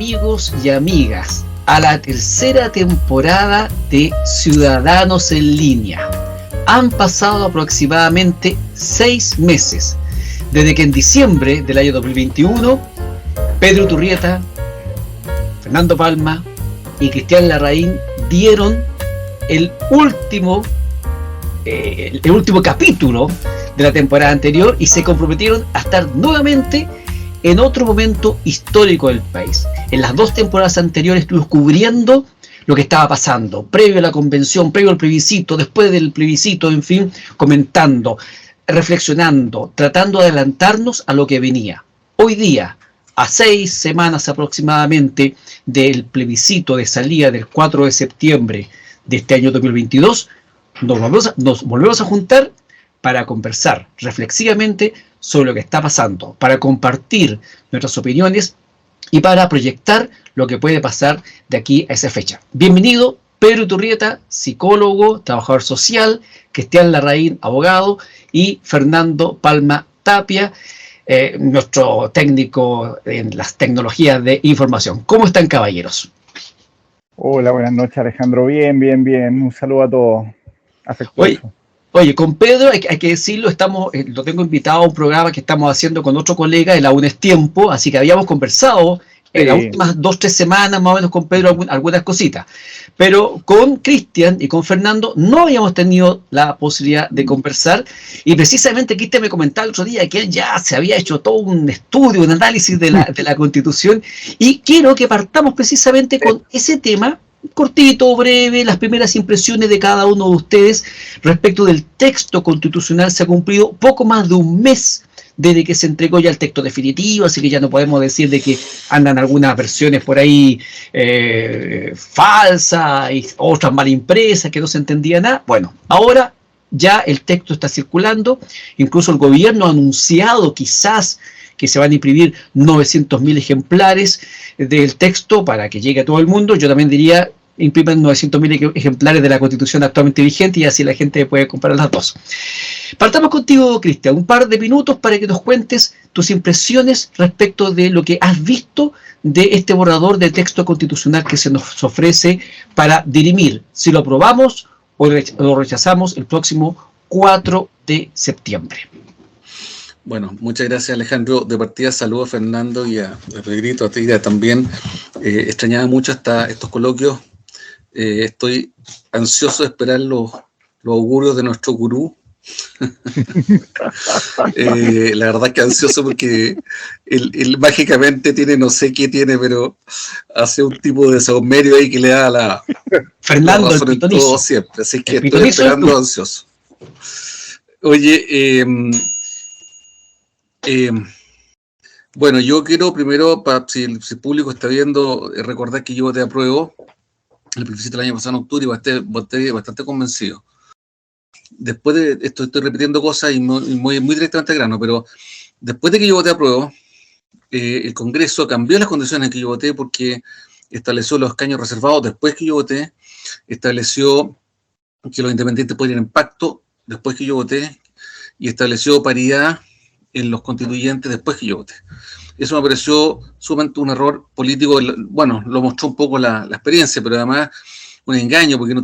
amigos y amigas, a la tercera temporada de Ciudadanos en Línea. Han pasado aproximadamente 6 meses, desde que en diciembre del año 2021, Pedro Iturrieta, Fernando Palma y Cristian Larraín dieron el último capítulo de la temporada anterior y se comprometieron a estar nuevamente en otro momento histórico del país. En las 2 temporadas anteriores estuvimos cubriendo lo que estaba pasando, previo a la convención, previo al plebiscito, después del plebiscito, en fin, comentando, reflexionando, tratando de adelantarnos a lo que venía. Hoy día, a 6 semanas aproximadamente del plebiscito de salida del 4 de septiembre de este año 2022, nos volvemos a juntar para conversar reflexivamente sobre lo que está pasando, para compartir nuestras opiniones y para proyectar lo que puede pasar de aquí a esa fecha. Bienvenido, Pedro Iturrieta, psicólogo, trabajador social, Cristian Larraín, abogado, y Fernando Palma Tapia, nuestro técnico en las tecnologías de información. ¿Cómo están, caballeros? Hola, buenas noches, Alejandro. Bien. Un saludo a todos. Afectuoso. Oye, con Pedro, hay que decirlo, lo tengo invitado a un programa que estamos haciendo con otro colega de la UNES Tiempo, así que habíamos conversado en las últimas 2-3 semanas más o menos con Pedro algunas cositas. Pero con Cristian y con Fernando no habíamos tenido la posibilidad de conversar, y precisamente Cristian me comentaba el otro día que él ya se había hecho todo un estudio, un análisis de la Constitución, y quiero que partamos precisamente con ese tema, cortito, breve, las primeras impresiones de cada uno de ustedes respecto del texto constitucional. Se ha cumplido poco más de un mes desde que se entregó ya el texto definitivo, así que ya no podemos decir de que andan algunas versiones por ahí falsas y otras mal impresas, que no se entendía nada. Bueno, ahora ya el texto está circulando, incluso el gobierno ha anunciado quizás que se van a imprimir 900.000 ejemplares del texto para que llegue a todo el mundo. Yo también diría, impriman 900.000 ejemplares de la Constitución actualmente vigente y así la gente puede comprar las dos. Partamos contigo, Cristian, un par de minutos para que nos cuentes tus impresiones respecto de lo que has visto de este borrador de texto constitucional que se nos ofrece para dirimir si lo aprobamos o lo rechazamos el próximo 4 de septiembre. Bueno, muchas gracias, Alejandro. De partida saludo a Fernando y a Pedrito, a ti también. Extrañaba mucho estos coloquios. Estoy ansioso de esperar los augurios de nuestro gurú. La verdad que ansioso porque él mágicamente tiene, no sé qué tiene, pero hace un tipo de saumerio ahí que le da la Fernando, razón en todo siempre. Así que estoy esperando ansioso. Oye, bueno, yo quiero primero, si el público está viendo, recordar que yo voté apruebo el plebiscito del año pasado en octubre y voté bastante convencido. Después de esto estoy repitiendo cosas y muy directamente al grano, pero después de que yo voté apruebo, el Congreso cambió las condiciones en que yo voté porque estableció los escaños reservados después que yo voté, estableció que los independientes podían en pacto después que yo voté y estableció paridad en los constituyentes después que yo voté. Eso me pareció sumamente un error político. Bueno, lo mostró un poco la experiencia, pero además un engaño, porque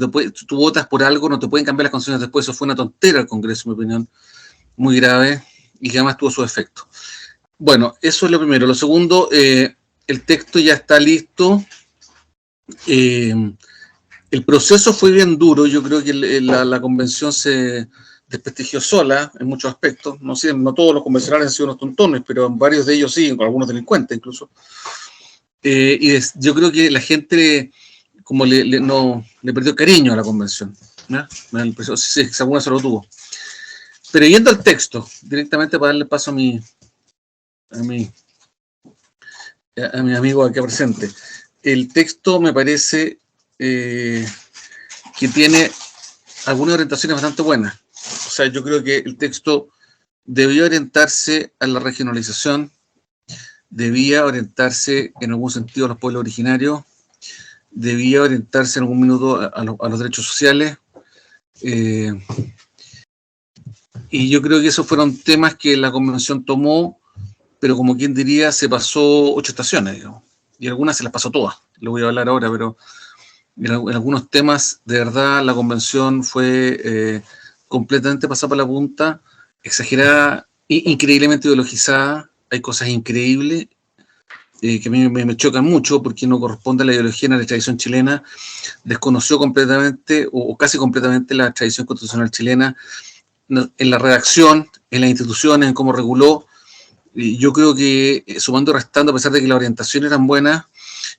tú votas por algo, no te pueden cambiar las condiciones después. Eso fue una tontera al Congreso, en mi opinión, muy grave, y que además tuvo su efecto. Bueno, eso es lo primero. Lo segundo, el texto ya está listo. El proceso fue bien duro. Yo creo que la convención se desprestigió sola en muchos aspectos. No todos los convencionales han sido unos tontones, pero varios de ellos sí, algunos delincuentes incluso. Yo creo que la gente como le perdió cariño a la convención, ¿no? Me da la impresión, si alguna se lo tuvo. Pero yendo al texto, directamente para darle paso a mi amigo aquí presente. El texto me parece que tiene algunas orientaciones bastante buenas. O sea, yo creo que el texto debía orientarse a la regionalización, debía orientarse en algún sentido a los pueblos originarios, debía orientarse en algún minuto a los derechos sociales, y yo creo que esos fueron temas que la convención tomó, pero como quien diría, se pasó 8 estaciones, digamos. y algunas se las pasó todas, lo voy a hablar ahora, pero en algunos temas, de verdad, la convención fue completamente pasada por la punta, exagerada, increíblemente ideologizada. Hay cosas increíbles que a mí me chocan mucho porque no corresponde a la ideología ni a la tradición chilena. Desconoció completamente o casi completamente la tradición constitucional chilena en la redacción, en las instituciones, en cómo reguló. Y yo creo que sumando y restando, a pesar de que las orientaciones eran buenas,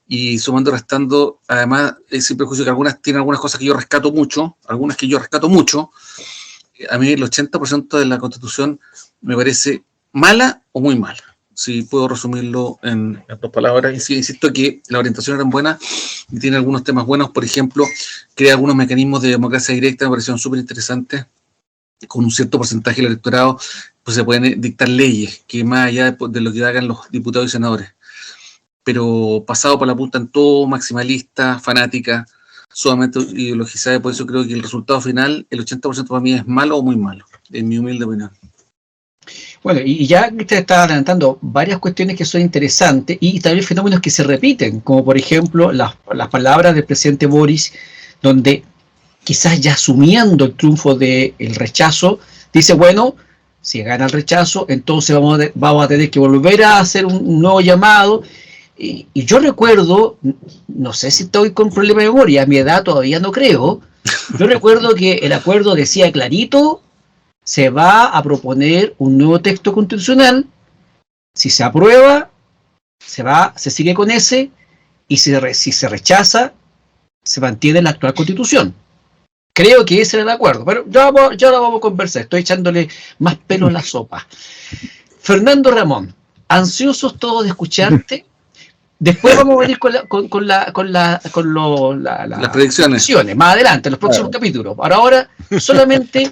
y sumando y restando, además, sin prejuicio que algunas tienen algunas cosas que yo rescato mucho, algunas que yo rescato mucho, a mí el 80% de la Constitución me parece mala o muy mala, si puedo resumirlo en 2 palabras. Y sí, insisto que las orientaciones eran buenas y tiene algunos temas buenos. Por ejemplo, crea algunos mecanismos de democracia directa, me parecieron súper interesantes. Con un cierto porcentaje del electorado, pues se pueden dictar leyes que más allá de lo que hagan los diputados y senadores. Pero pasado por la punta en todo, maximalista, fanática, sumamente ideologizada, y por eso creo que el resultado final, el 80% para mí es malo o muy malo, en mi humilde opinión. Bueno, y ya usted está adelantando varias cuestiones que son interesantes y también fenómenos que se repiten, como por ejemplo las palabras del presidente Boris, donde quizás ya asumiendo el triunfo del rechazo, dice, bueno, si gana el rechazo, entonces vamos a tener que volver a hacer un nuevo llamado. Y yo recuerdo, no sé si estoy con problema de memoria, a mi edad todavía no creo, yo recuerdo que el acuerdo decía clarito, se va a proponer un nuevo texto constitucional, si se aprueba, se sigue con ese, y si se rechaza, se mantiene la actual constitución. Creo que ese era el acuerdo, pero ya lo vamos a conversar, estoy echándole más pelo en la sopa. Fernando Ramón, ansiosos todos de escucharte. Después vamos a venir con las predicciones más adelante, en los próximos capítulos. Ahora, solamente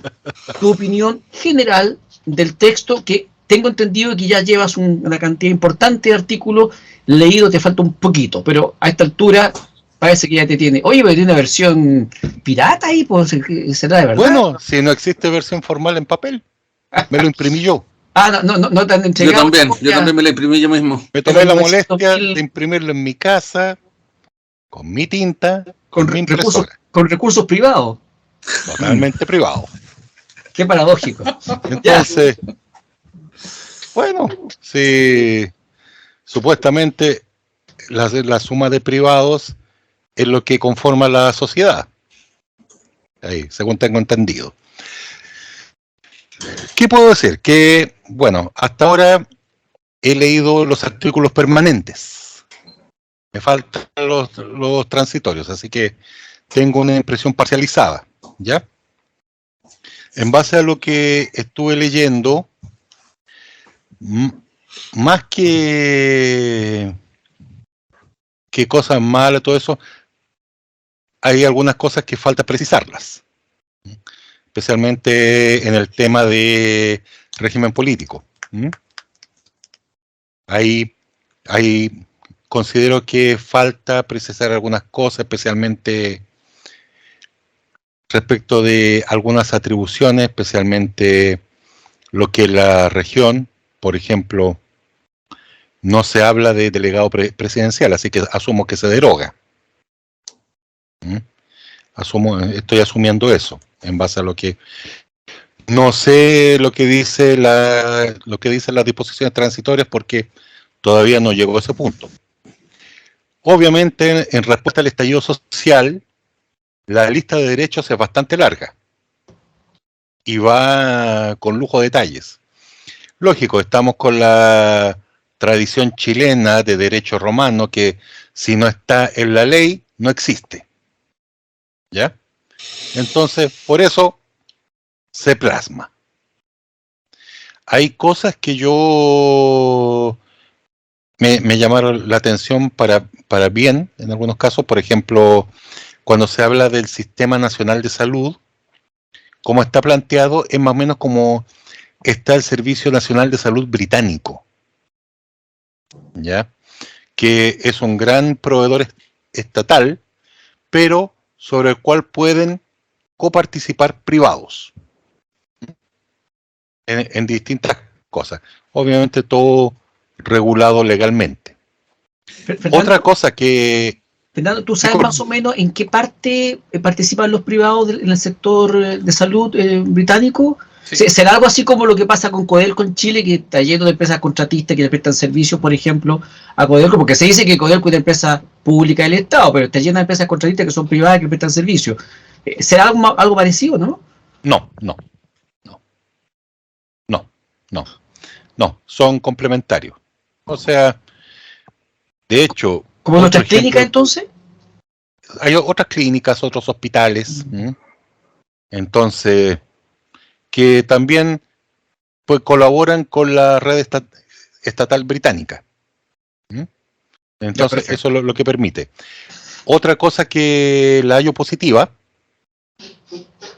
tu opinión general del texto, que tengo entendido que ya llevas una cantidad importante de artículos leídos, te falta un poquito, pero a esta altura parece que ya te tiene. Oye, pero tiene una versión pirata ahí, pues, ¿será de verdad? Bueno, si no existe versión formal en papel, me lo imprimí yo. No te han entregado. Yo también me la imprimí yo mismo. Me tomé la molestia de imprimirlo en mi casa, con mi tinta, con mi impresora. Con recursos privados. Totalmente privado. Qué paradójico. Entonces, bueno, si supuestamente la suma de privados es lo que conforma la sociedad. Ahí, según tengo entendido. ¿Qué puedo decir? Que, bueno, hasta ahora he leído los artículos permanentes. Me faltan los transitorios, así que tengo una impresión parcializada, ¿ya? En base a lo que estuve leyendo, más que cosas malas, todo eso, hay algunas cosas que falta precisarlas. Especialmente en el tema de régimen político. Ahí considero que falta precisar algunas cosas, especialmente respecto de algunas atribuciones, especialmente lo que la región, por ejemplo, no se habla de delegado presidencial, así que asumo que se deroga. Estoy asumiendo eso en base a lo que no sé lo que dicen las disposiciones transitorias, porque todavía no llegó a ese punto. Obviamente, en respuesta al estallido social, la lista de derechos es bastante larga y va con lujo de detalles. Lógico, estamos con la tradición chilena de derecho romano, que si no está en la ley, no existe. ¿Ya? Entonces, por eso se plasma. Hay cosas que yo me llamaron la atención para bien, en algunos casos. Por ejemplo, cuando se habla del Sistema Nacional de Salud, como está planteado, es más o menos como está el Servicio Nacional de Salud británico, ¿ya? Que es un gran proveedor estatal, pero sobre el cual pueden coparticipar privados en distintas cosas. Obviamente todo regulado legalmente. Fernando, Otra cosa que... Fernando, ¿tú sabes más o menos en qué parte participan los privados en el sector de salud británico? Sí. ¿Será algo así como lo que pasa con Codelco en Chile, que está lleno de empresas contratistas que le prestan servicios, por ejemplo, a Codelco? Porque se dice que Codelco es una empresa pública del Estado, pero está llena de empresas contratistas que son privadas que prestan servicios. ¿Será algo parecido, no? No, son complementarios. O sea, de hecho... ¿Como nuestras clínicas, entonces? Hay otras clínicas, otros hospitales, entonces, que también pues colaboran con la red estatal británica. Entonces, Ya, eso es lo que permite. Otra cosa que la hallo positiva,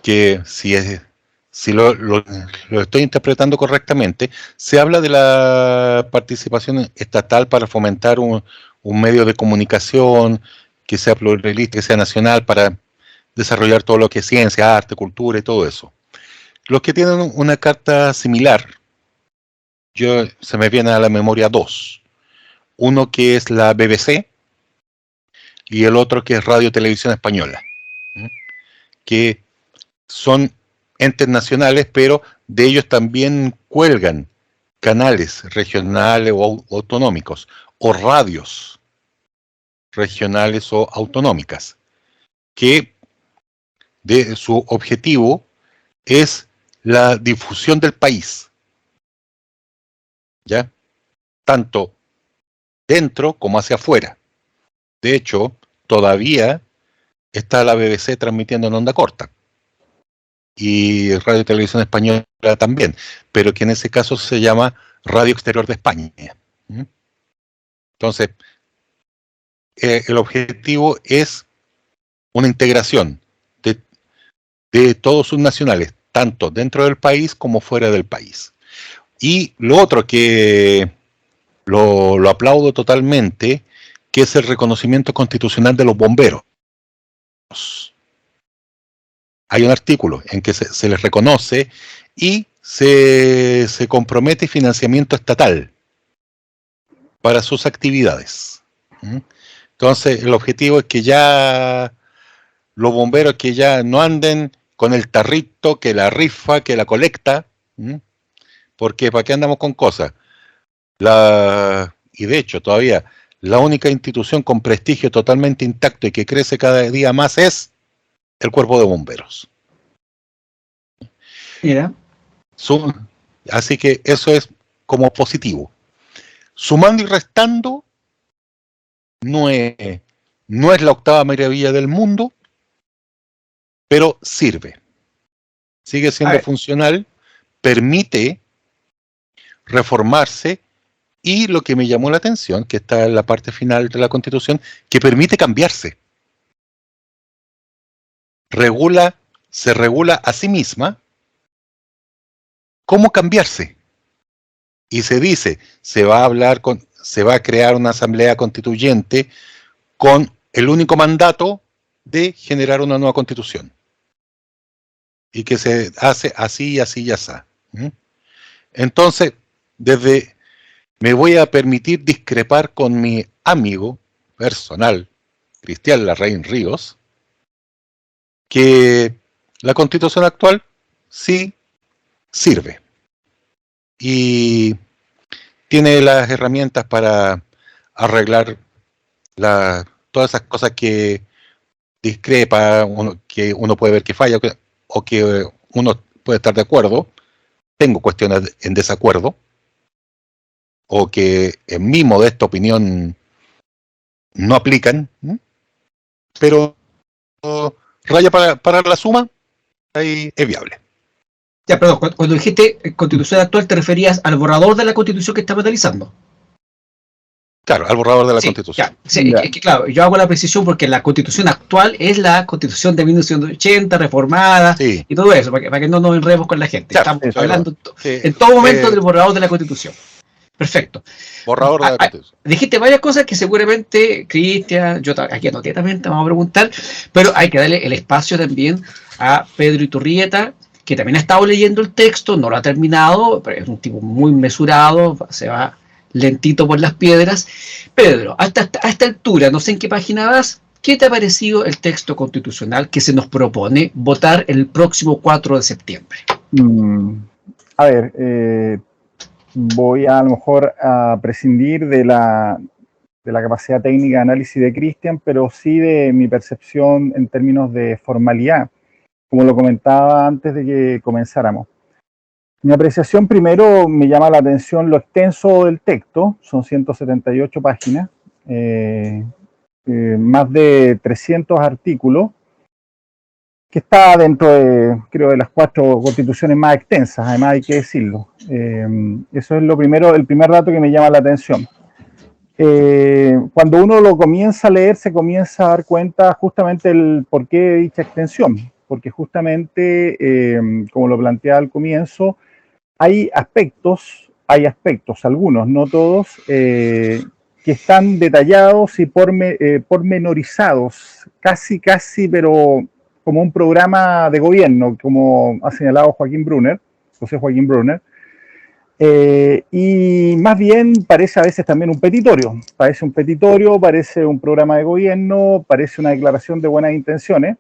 que si lo estoy interpretando correctamente, se habla de la participación estatal para fomentar un medio de comunicación que sea pluralista, que sea nacional, para desarrollar todo lo que es ciencia, arte, cultura y todo eso. Los que tienen una carta similar, se me viene a la memoria dos. Uno que es la BBC y el otro que es Radio Televisión Española, que son entes nacionales, pero de ellos también cuelgan canales regionales o autonómicos, o radios regionales o autonómicas, que de su objetivo es la difusión del país, ¿ya? Tanto dentro como hacia afuera. De hecho, todavía está la BBC transmitiendo en onda corta, y Radio Televisión Española también, pero que en ese caso se llama Radio Exterior de España. Entonces, el objetivo es una integración de todos sus nacionales, tanto dentro del país como fuera del país. Y lo otro que lo aplaudo totalmente, que es el reconocimiento constitucional de los bomberos. Hay un artículo en que se les reconoce y se compromete financiamiento estatal para sus actividades. Entonces, el objetivo es que ya los bomberos que ya no anden con el tarrito, que la rifa, que la colecta, porque ¿para qué andamos con cosas? Y de hecho, todavía la única institución con prestigio totalmente intacto y que crece cada día más es el Cuerpo de Bomberos. Mira. Así que eso es como positivo. Sumando y restando, no es la octava maravilla del mundo, pero sirve. Sigue siendo funcional, permite reformarse, y lo que me llamó la atención, que está en la parte final de la Constitución, que permite cambiarse. Se regula a sí misma cómo cambiarse. Y se dice, se va a crear una asamblea constituyente con el único mandato de generar una nueva constitución. Y que se hace así y así y así. Entonces, me voy a permitir discrepar con mi amigo personal, Cristian Larraín Ríos, que la constitución actual sí sirve y tiene las herramientas para arreglar todas esas cosas que discrepa, que uno puede ver que falla o que uno puede estar de acuerdo. Tengo cuestiones en desacuerdo, o que en mi modesta opinión no aplican, pero raya para la suma, ahí es viable. Ya, perdón, cuando dijiste constitución actual, ¿te referías al borrador de la constitución que estamos analizando? Claro, al borrador de la Constitución. Es que claro, yo hago la precisión porque la Constitución actual es la Constitución de 1980, reformada, y todo eso, para que no nos enredemos con la gente. Claro, estamos hablando en todo momento del borrador de la Constitución. Perfecto. Borrador de la Constitución. Dijiste varias cosas que seguramente, Cristian, yo aquí anoté también, te vamos a preguntar, pero hay que darle el espacio también a Pedro Iturrieta, que también ha estado leyendo el texto, no lo ha terminado, pero es un tipo muy mesurado, se va lentito por las piedras. Pedro, a esta altura, no sé en qué página vas, ¿qué te ha parecido el texto constitucional que se nos propone votar el próximo 4 de septiembre? A ver, voy a lo mejor a prescindir de la capacidad técnica de análisis de Cristian, pero sí de mi percepción en términos de formalidad, como lo comentaba antes de que comenzáramos. Mi apreciación, primero, me llama la atención lo extenso del texto, son 178 páginas, más de 300 artículos, que está dentro de, creo, de las 4 constituciones más extensas, además hay que decirlo. Eso es lo primero, el primer dato que me llama la atención. Cuando uno lo comienza a leer, se comienza a dar cuenta justamente el porqué de dicha extensión, porque justamente, como lo planteaba al comienzo, hay aspectos, algunos, no todos, que están detallados y pormenorizados, casi, pero como un programa de gobierno, como ha señalado José Joaquín Brunner, y más bien parece a veces también un petitorio, parece un programa de gobierno, parece una declaración de buenas intenciones,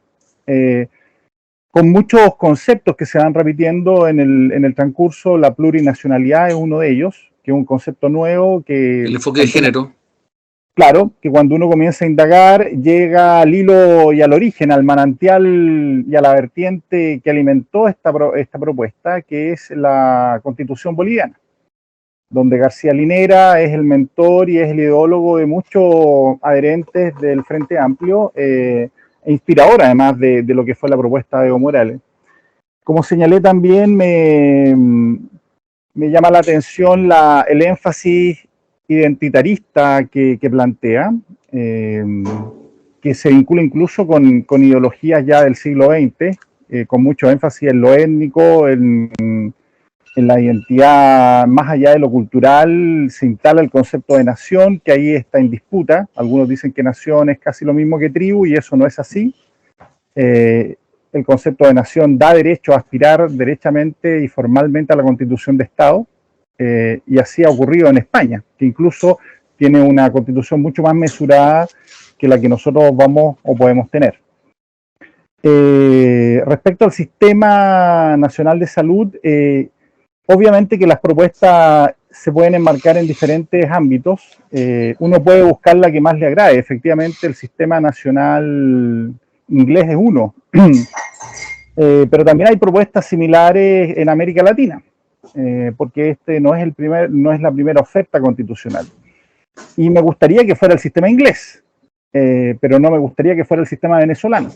con muchos conceptos que se van repitiendo en el transcurso. La plurinacionalidad es uno de ellos, que es un concepto nuevo que... El enfoque de género. Claro, que cuando uno comienza a indagar, llega al hilo y al origen, al manantial y a la vertiente que alimentó esta propuesta, que es la Constitución boliviana, donde García Linera es el mentor y es el ideólogo de muchos adherentes del Frente Amplio, e inspirador además de lo que fue la propuesta de Evo Morales. Como señalé también, me llama la atención el énfasis identitarista que plantea, que se vincula incluso con ideologías ya del siglo XX, con mucho énfasis en lo étnico, en la identidad más allá de lo cultural. Se instala el concepto de nación, que ahí está en disputa. Algunos dicen que nación es casi lo mismo que tribu, y eso no es así. El concepto de nación da derecho a aspirar derechamente y formalmente a la constitución de Estado, y así ha ocurrido en España, que incluso tiene una constitución mucho más mesurada que la que nosotros vamos o podemos tener. Respecto al Sistema Nacional de Salud, obviamente que las propuestas se pueden enmarcar en diferentes ámbitos. Uno puede buscar la que más le agrade. Efectivamente, el Sistema Nacional inglés es uno, pero también hay propuestas similares en América Latina, porque este no es la primera oferta constitucional. Y me gustaría que fuera el sistema inglés, pero no me gustaría que fuera el sistema venezolano,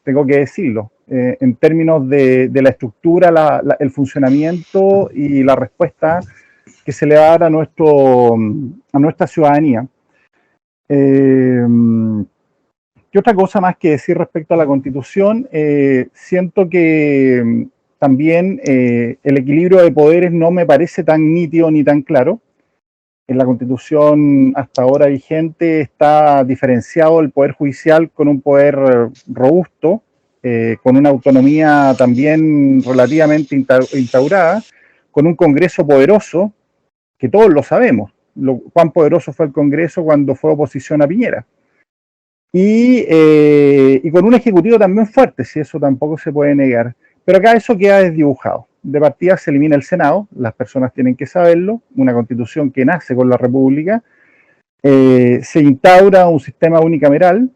tengo que decirlo, en términos de la estructura, el funcionamiento y la respuesta que se le va a dar a nuestra ciudadanía. ¿Qué otra cosa más que decir respecto a la Constitución? Siento que también el equilibrio de poderes no me parece tan nítido ni tan claro. En la Constitución hasta ahora vigente está diferenciado el Poder Judicial con un poder robusto, con una autonomía también relativamente instaurada, con un Congreso poderoso, que todos lo sabemos, cuán poderoso fue el Congreso cuando fue oposición a Piñera. Y con un Ejecutivo también fuerte, si eso tampoco se puede negar. Pero acá eso queda desdibujado. De partida se elimina el Senado, las personas tienen que saberlo, una constitución que nace con la República. Se instaura un sistema unicameral,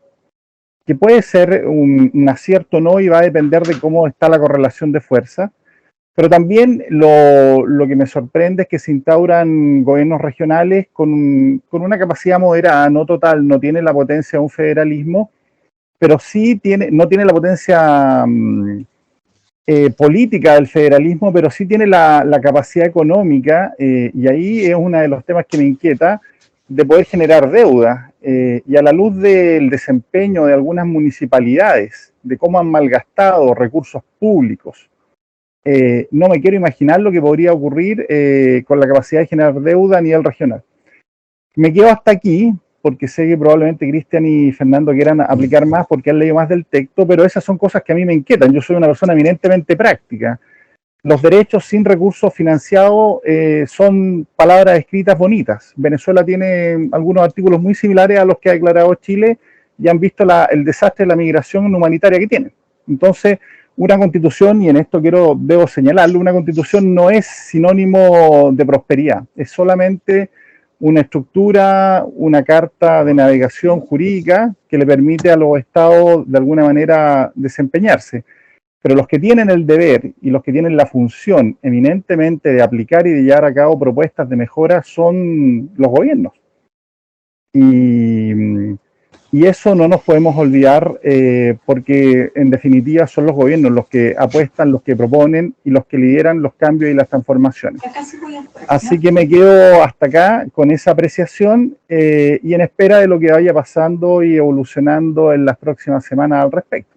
que puede ser un acierto o no, y va a depender de cómo está la correlación de fuerza. Pero también lo que me sorprende es que se instauran gobiernos regionales con una capacidad moderada, no total, no tiene la potencia de un federalismo, pero sí no tiene la potencia política del federalismo, pero sí tiene la capacidad económica, y ahí es uno de los temas que me inquieta, de poder generar deuda, y a la luz del desempeño de algunas municipalidades, de cómo han malgastado recursos públicos. No me quiero imaginar lo que podría ocurrir con la capacidad de generar deuda a nivel regional. Me quedo hasta aquí, porque sé que probablemente Cristian y Fernando quieran aplicar más porque han leído más del texto, pero esas son cosas que a mí me inquietan. Yo soy una persona eminentemente práctica. los derechos sin recursos financiados son palabras escritas bonitas. Venezuela tiene algunos artículos muy similares a los que ha declarado Chile y han visto el desastre de la migración humanitaria que tienen. Entonces, una constitución, y en esto debo señalarlo, una constitución no es sinónimo de prosperidad, es solamente una estructura, una carta de navegación jurídica que le permite a los estados de alguna manera desempeñarse. Pero los que tienen el deber y los que tienen la función eminentemente de aplicar y de llevar a cabo propuestas de mejora son los gobiernos. Y eso no nos podemos olvidar porque en definitiva son los gobiernos los que apuestan, los que proponen y los que lideran los cambios y las transformaciones. Así que me quedo hasta acá con esa apreciación y en espera de lo que vaya pasando y evolucionando en las próximas semanas al respecto.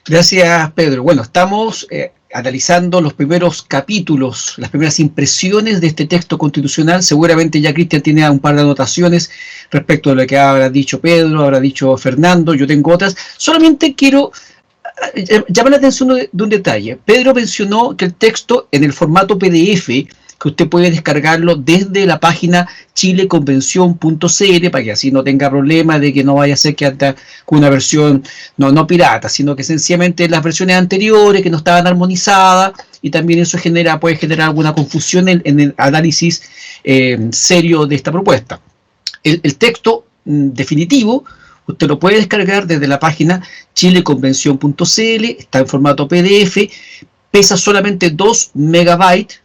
Gracias, Pedro. Bueno, estamos analizando los primeros capítulos, las primeras impresiones de este texto constitucional. Seguramente ya Cristian tiene un par de anotaciones respecto a lo que habrá dicho Pedro, habrá dicho Fernando, yo tengo otras. Solamente quiero llamar la atención de un detalle. Pedro mencionó que el texto en el formato PDF, que usted puede descargarlo desde la página chileconvención.cl, para que así no tenga problema de que no vaya a ser que anda con una versión no pirata, sino que sencillamente las versiones anteriores que no estaban armonizadas, y también eso puede generar alguna confusión en el análisis serio de esta propuesta. El texto definitivo usted lo puede descargar desde la página chileconvención.cl, está en formato PDF, pesa solamente 2 megabytes,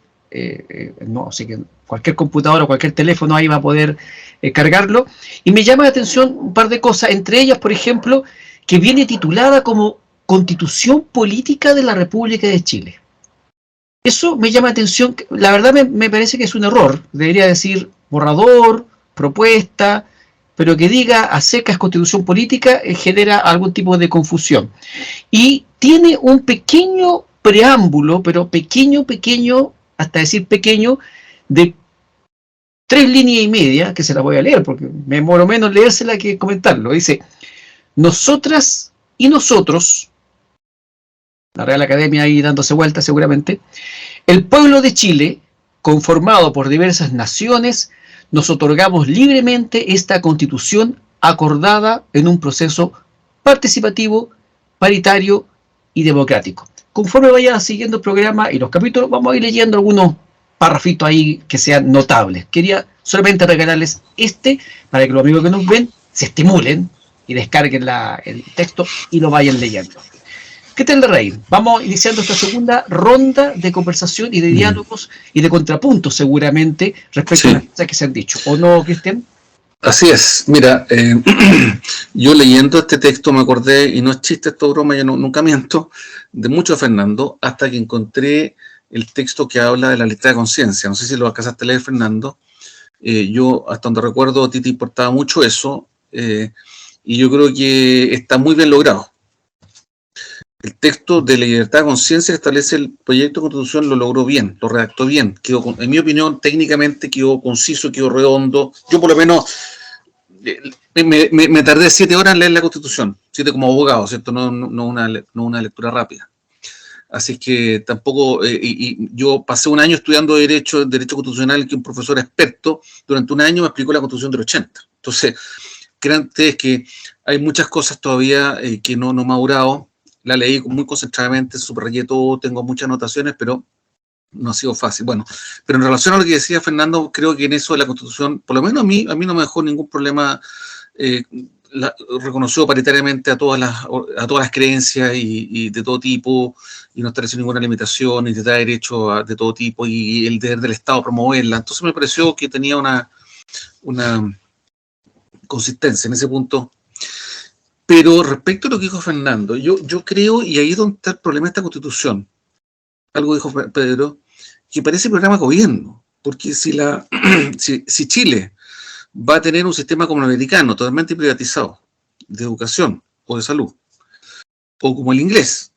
así que cualquier computadora o cualquier teléfono ahí va a poder cargarlo. Y me llama la atención un par de cosas, entre ellas, por ejemplo, que viene titulada como Constitución Política de la República de Chile. Eso me llama la atención, la verdad me parece que es un error, debería decir borrador, propuesta, pero que diga a secas Constitución Política genera algún tipo de confusión. Y tiene un pequeño preámbulo, pero pequeño, hasta decir pequeño, de 3 líneas y media, que se la voy a leer, porque me demoro menos leérsela que comentarlo. Dice: nosotras y nosotros, la Real Academia ahí dándose vuelta seguramente, el pueblo de Chile, conformado por diversas naciones, nos otorgamos libremente esta Constitución acordada en un proceso participativo, paritario y democrático. Conforme vaya siguiendo el programa y los capítulos, vamos a ir leyendo algunos parrafitos ahí que sean notables. Quería solamente regalarles para que los amigos que nos ven se estimulen y descarguen el texto y lo vayan leyendo. ¿Qué tal de reír? Vamos iniciando esta segunda ronda de conversación y de diálogos y de contrapuntos seguramente respecto a las cosas que se han dicho. ¿O no, Cristian? Así es. Mira, yo leyendo este texto me acordé, y no es chiste, esto broma, yo nunca miento, de mucho Fernando, hasta que encontré el texto que habla de la libertad de conciencia. No sé si lo alcanzaste a leer, Fernando. Yo, hasta donde recuerdo, a ti te importaba mucho eso, y yo creo que está muy bien logrado. El texto de la libertad de conciencia que establece el proyecto de constitución lo logró bien, lo redactó bien. En mi opinión, técnicamente quedó conciso, quedó redondo. Yo por lo menos me tardé 7 horas en leer la constitución, 7 como abogado, ¿cierto? No una lectura rápida. Así que tampoco, y yo pasé un año estudiando derecho constitucional, que un profesor experto durante un año me explicó la constitución del 80. Entonces, crean ustedes que hay muchas cosas todavía que no he madurado. La leí muy concentradamente, subrayé todo, tengo muchas anotaciones, pero no ha sido fácil. Bueno, pero en relación a lo que decía Fernando, creo que en eso de la Constitución, por lo menos a mí no me dejó ningún problema, reconoció paritariamente a todas las creencias y de todo tipo, y no estableció ninguna limitación, y te da derecho de todo tipo, y el deber del Estado promoverla. Entonces me pareció que tenía una consistencia en ese punto. Pero respecto a lo que dijo Fernando, yo creo, y ahí es donde está el problema de esta Constitución, algo dijo Pedro, que parece programa de gobierno, porque si Chile va a tener un sistema como el americano, totalmente privatizado, de educación o de salud, o como el inglés,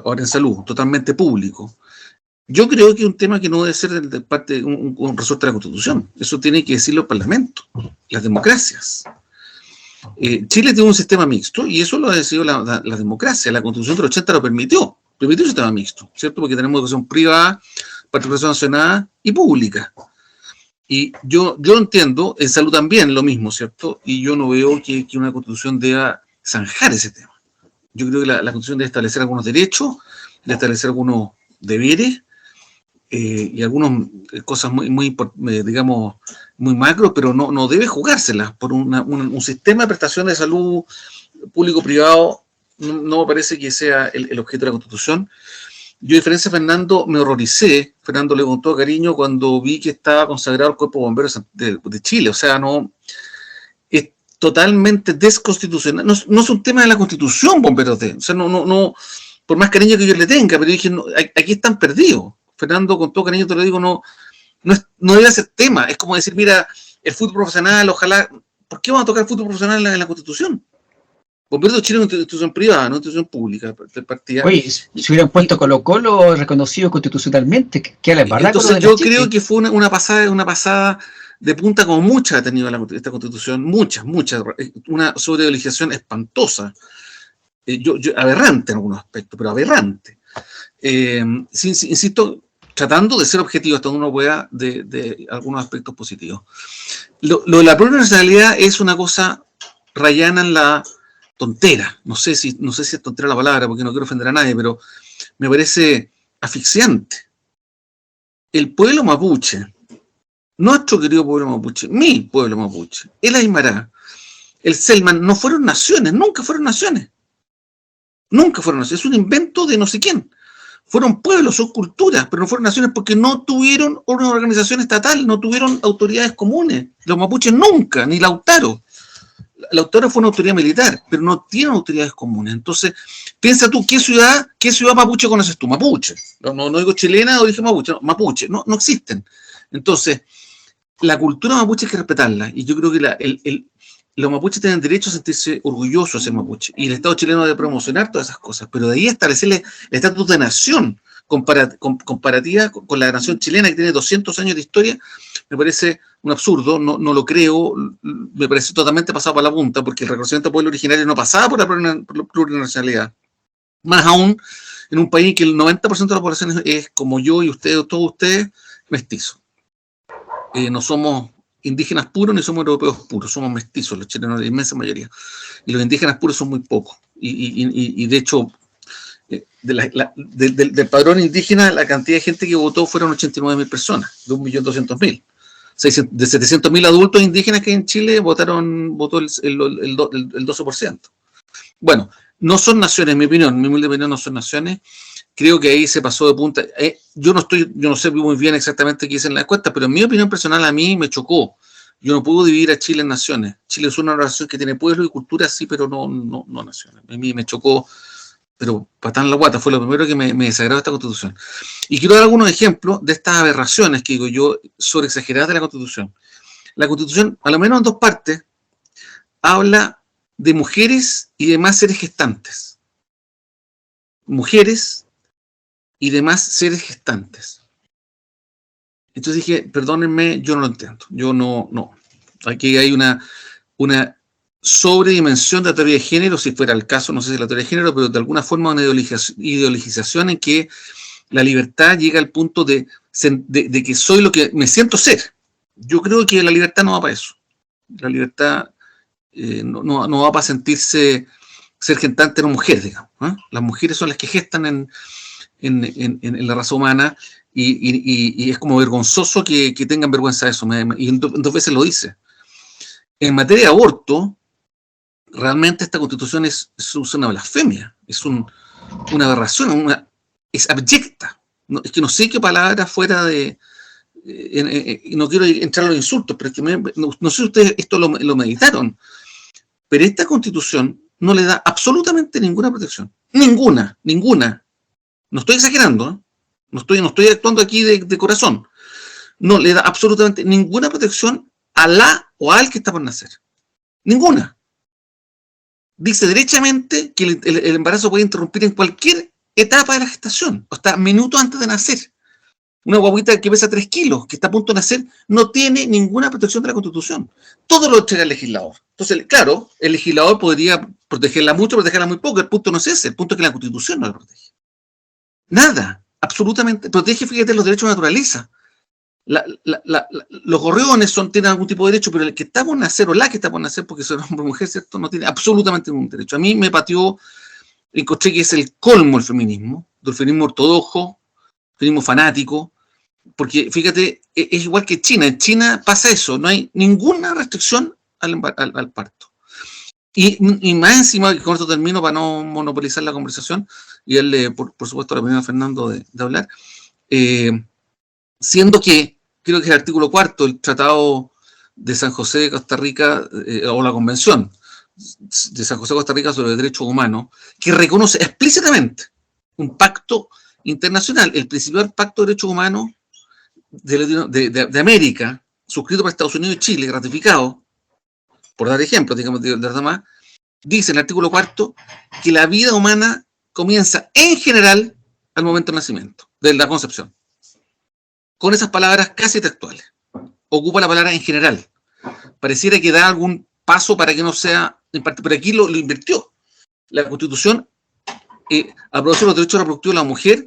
ahora en salud, totalmente público, yo creo que es un tema que no debe ser de parte un resorte de la Constitución. Eso tiene que decirlo el Parlamento, las democracias. Chile tiene un sistema mixto y eso lo ha decidido la democracia. La Constitución del 80 lo permitió. permitir un sistema mixto, ¿cierto? Porque tenemos educación privada, participación sancionada y pública. Y yo entiendo, en salud también lo mismo, ¿cierto? Y yo no veo que una constitución deba zanjar ese tema. Yo creo que la constitución debe establecer algunos derechos, debe establecer algunos deberes, y algunas cosas digamos, muy macro, pero no debe jugárselas por un sistema de prestación de salud público-privado. No me parece que sea el objeto de la Constitución. Yo, a diferencia de Fernando, me horroricé, Fernando le con todo cariño, cuando vi que estaba consagrado el Cuerpo de Bomberos de Chile. O sea, es totalmente desconstitucional. No es un tema de la Constitución, Bomberos o sea, no, por más cariño que yo le tenga, pero dije, aquí están perdidos. Fernando, con todo cariño te lo digo, no debe ser tema. Es como decir, mira, el fútbol profesional, ojalá, ¿por qué vamos a tocar el fútbol profesional en la Constitución? Bomberos de Chile es una institución privada, no una institución pública. Oye, si hubieran puesto Colo-Colo reconocido constitucionalmente, ¿qué le embarra? Entonces yo creo que fue una pasada de punta, como muchas ha tenido esta Constitución, muchas, una sobreideologización espantosa, aberrante en algunos aspectos, pero aberrante. Insisto, tratando de ser objetivo hasta donde uno pueda de algunos aspectos positivos. Lo de la plurinacionalidad es una cosa rayana en la tontera. No sé si es tontera la palabra, porque no quiero ofender a nadie, pero me parece asfixiante. El pueblo mapuche, nuestro querido pueblo mapuche, mi pueblo mapuche, el Aymara, el Selman, no fueron naciones, nunca fueron naciones. Nunca fueron naciones, es un invento de no sé quién. Fueron pueblos, son culturas, pero no fueron naciones porque no tuvieron una organización estatal, no tuvieron autoridades comunes. Los mapuches nunca, ni Lautaro. Lautaro fue una autoridad militar, pero no tienen autoridades comunes. Entonces, piensa tú, ¿qué ciudad mapuche conoces tú? Mapuche. No digo chilena o dije mapuche, no, mapuche, no existen. Entonces, la cultura mapuche hay que respetarla, y yo creo que los mapuches tienen derecho a sentirse orgullosos de ser mapuche, y el Estado chileno debe promocionar todas esas cosas, pero de ahí establecerle el estatus de nación comparativa con la nación chilena, que tiene 200 años de historia, me parece un absurdo, no lo creo, me parece totalmente pasado por la punta, porque el reconocimiento del pueblo originario no pasaba por la plurinacionalidad. Más aún, en un país en que el 90% de la población es como yo y ustedes, todos ustedes, mestizos. No somos indígenas puros ni somos europeos puros, somos mestizos, los chilenos, la inmensa mayoría. Y los indígenas puros son muy pocos. Y de hecho, del padrón indígena, la cantidad de gente que votó fueron 89.000 personas, de 1.200.000. De 700.000 adultos indígenas que hay en Chile, votó el 12%. Bueno, no son naciones, en mi humilde opinión, no son naciones. Creo que ahí se pasó de punta. Yo no sé muy bien exactamente qué dicen las encuestas, pero en mi opinión personal a mí me chocó. Yo no puedo dividir a Chile en naciones. Chile es una nación que tiene pueblo y cultura, sí, pero no naciones. A mí me chocó, pero patán la guata, fue lo primero que me desagradó esta Constitución. Y quiero dar algunos ejemplos de estas aberraciones que digo yo, sobre exageradas de la Constitución. La Constitución, a lo menos en dos partes, habla de mujeres y demás seres gestantes. Mujeres y demás seres gestantes. Entonces dije, perdónenme, yo no lo entiendo. Yo no. Aquí hay una sobredimensión de la teoría de género, si fuera el caso, no sé si es la teoría de género, pero de alguna forma una ideologización en que la libertad llega al punto de que soy lo que me siento ser. Yo creo que la libertad no va para eso. La libertad no va para sentirse ser gestante en una mujer, digamos. Las mujeres son las que gestan en la raza humana, y es como vergonzoso que tengan vergüenza de eso, y dos veces lo dice. En materia de aborto, realmente esta Constitución es una blasfemia, es una aberración, es abyecta. Es que no sé qué palabra fuera de... no quiero entrar a los insultos, pero es que no sé si ustedes esto lo meditaron, pero esta Constitución no le da absolutamente ninguna protección. Ninguna. No estoy exagerando, ¿eh? No estoy actuando aquí de corazón. No le da absolutamente ninguna protección a la o al que está por nacer. Ninguna. Dice derechamente que el embarazo puede interrumpir en cualquier etapa de la gestación, hasta minutos antes de nacer. Una guaguita que pesa 3 kilos, que está a punto de nacer, no tiene ninguna protección de la Constitución. Todo lo entrega el legislador. Entonces, claro, el legislador podría protegerla mucho, protegerla muy poco. El punto no es ese, el punto es que la Constitución no la protege. Nada, absolutamente. Protege, fíjate, los derechos de naturaleza. Los gorriones tienen algún tipo de derecho, pero el que está por nacer o la que está por nacer, porque son hombre o mujer, ¿cierto? No tiene absolutamente ningún derecho. A mí me pateó, encontré que es el colmo del feminismo ortodoxo, feminismo fanático, porque fíjate, es igual que China. En China pasa eso, no hay ninguna restricción al parto. Y más encima, con esto termino para no monopolizar la conversación y darle, por supuesto, la opinión a Fernando de hablar, siendo que creo que es el artículo 4 del Tratado de San José de Costa Rica, o la Convención de San José de Costa Rica sobre Derechos Humanos, que reconoce explícitamente un pacto internacional, el principal pacto de derechos humanos de América, suscrito por Estados Unidos y Chile, ratificado, por dar ejemplos, digamos, de las demás, dice en el artículo 4 que la vida humana comienza en general al momento del nacimiento, de la concepción. Con esas palabras casi textuales. Ocupa la palabra en general. Pareciera que da algún paso para que no sea, pero aquí lo invirtió. La Constitución aprovecha los derechos reproductivos de la mujer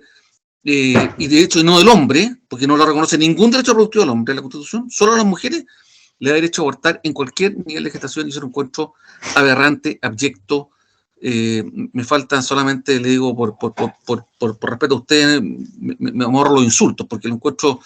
y de hecho no del hombre, porque no lo reconoce ningún derecho reproductivo del hombre en la Constitución, solo a las mujeres le da derecho a abortar en cualquier nivel de gestación, y eso lo encuentro aberrante, abyecto. Me faltan solamente, le digo, por respeto a ustedes, me ahorro los insultos, porque lo encuentro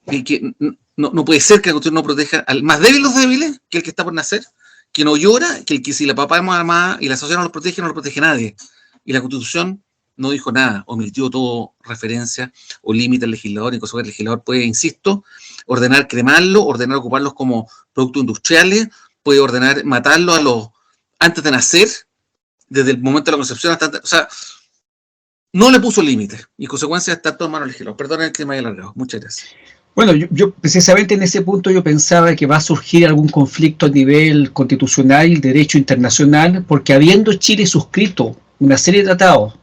que no puede ser que la Constitución no proteja al más débil de los débiles, que el que está por nacer, que no llora, que el que si la papá es mamá y la sociedad no lo protege nadie. Y la Constitución no dijo nada, omitió todo referencia o límite al legislador, incluso el legislador puede, insisto, ordenar cremarlo, ordenar ocuparlos como productos industriales, puede ordenar matarlos antes de nacer, desde el momento de la concepción hasta... O sea, no le puso límites, y en consecuencia está todo en manos del legislador. Perdonen que me haya alargado. Muchas gracias. Bueno, yo precisamente en ese punto yo pensaba que va a surgir algún conflicto a nivel constitucional y derecho internacional, porque habiendo Chile suscrito una serie de tratados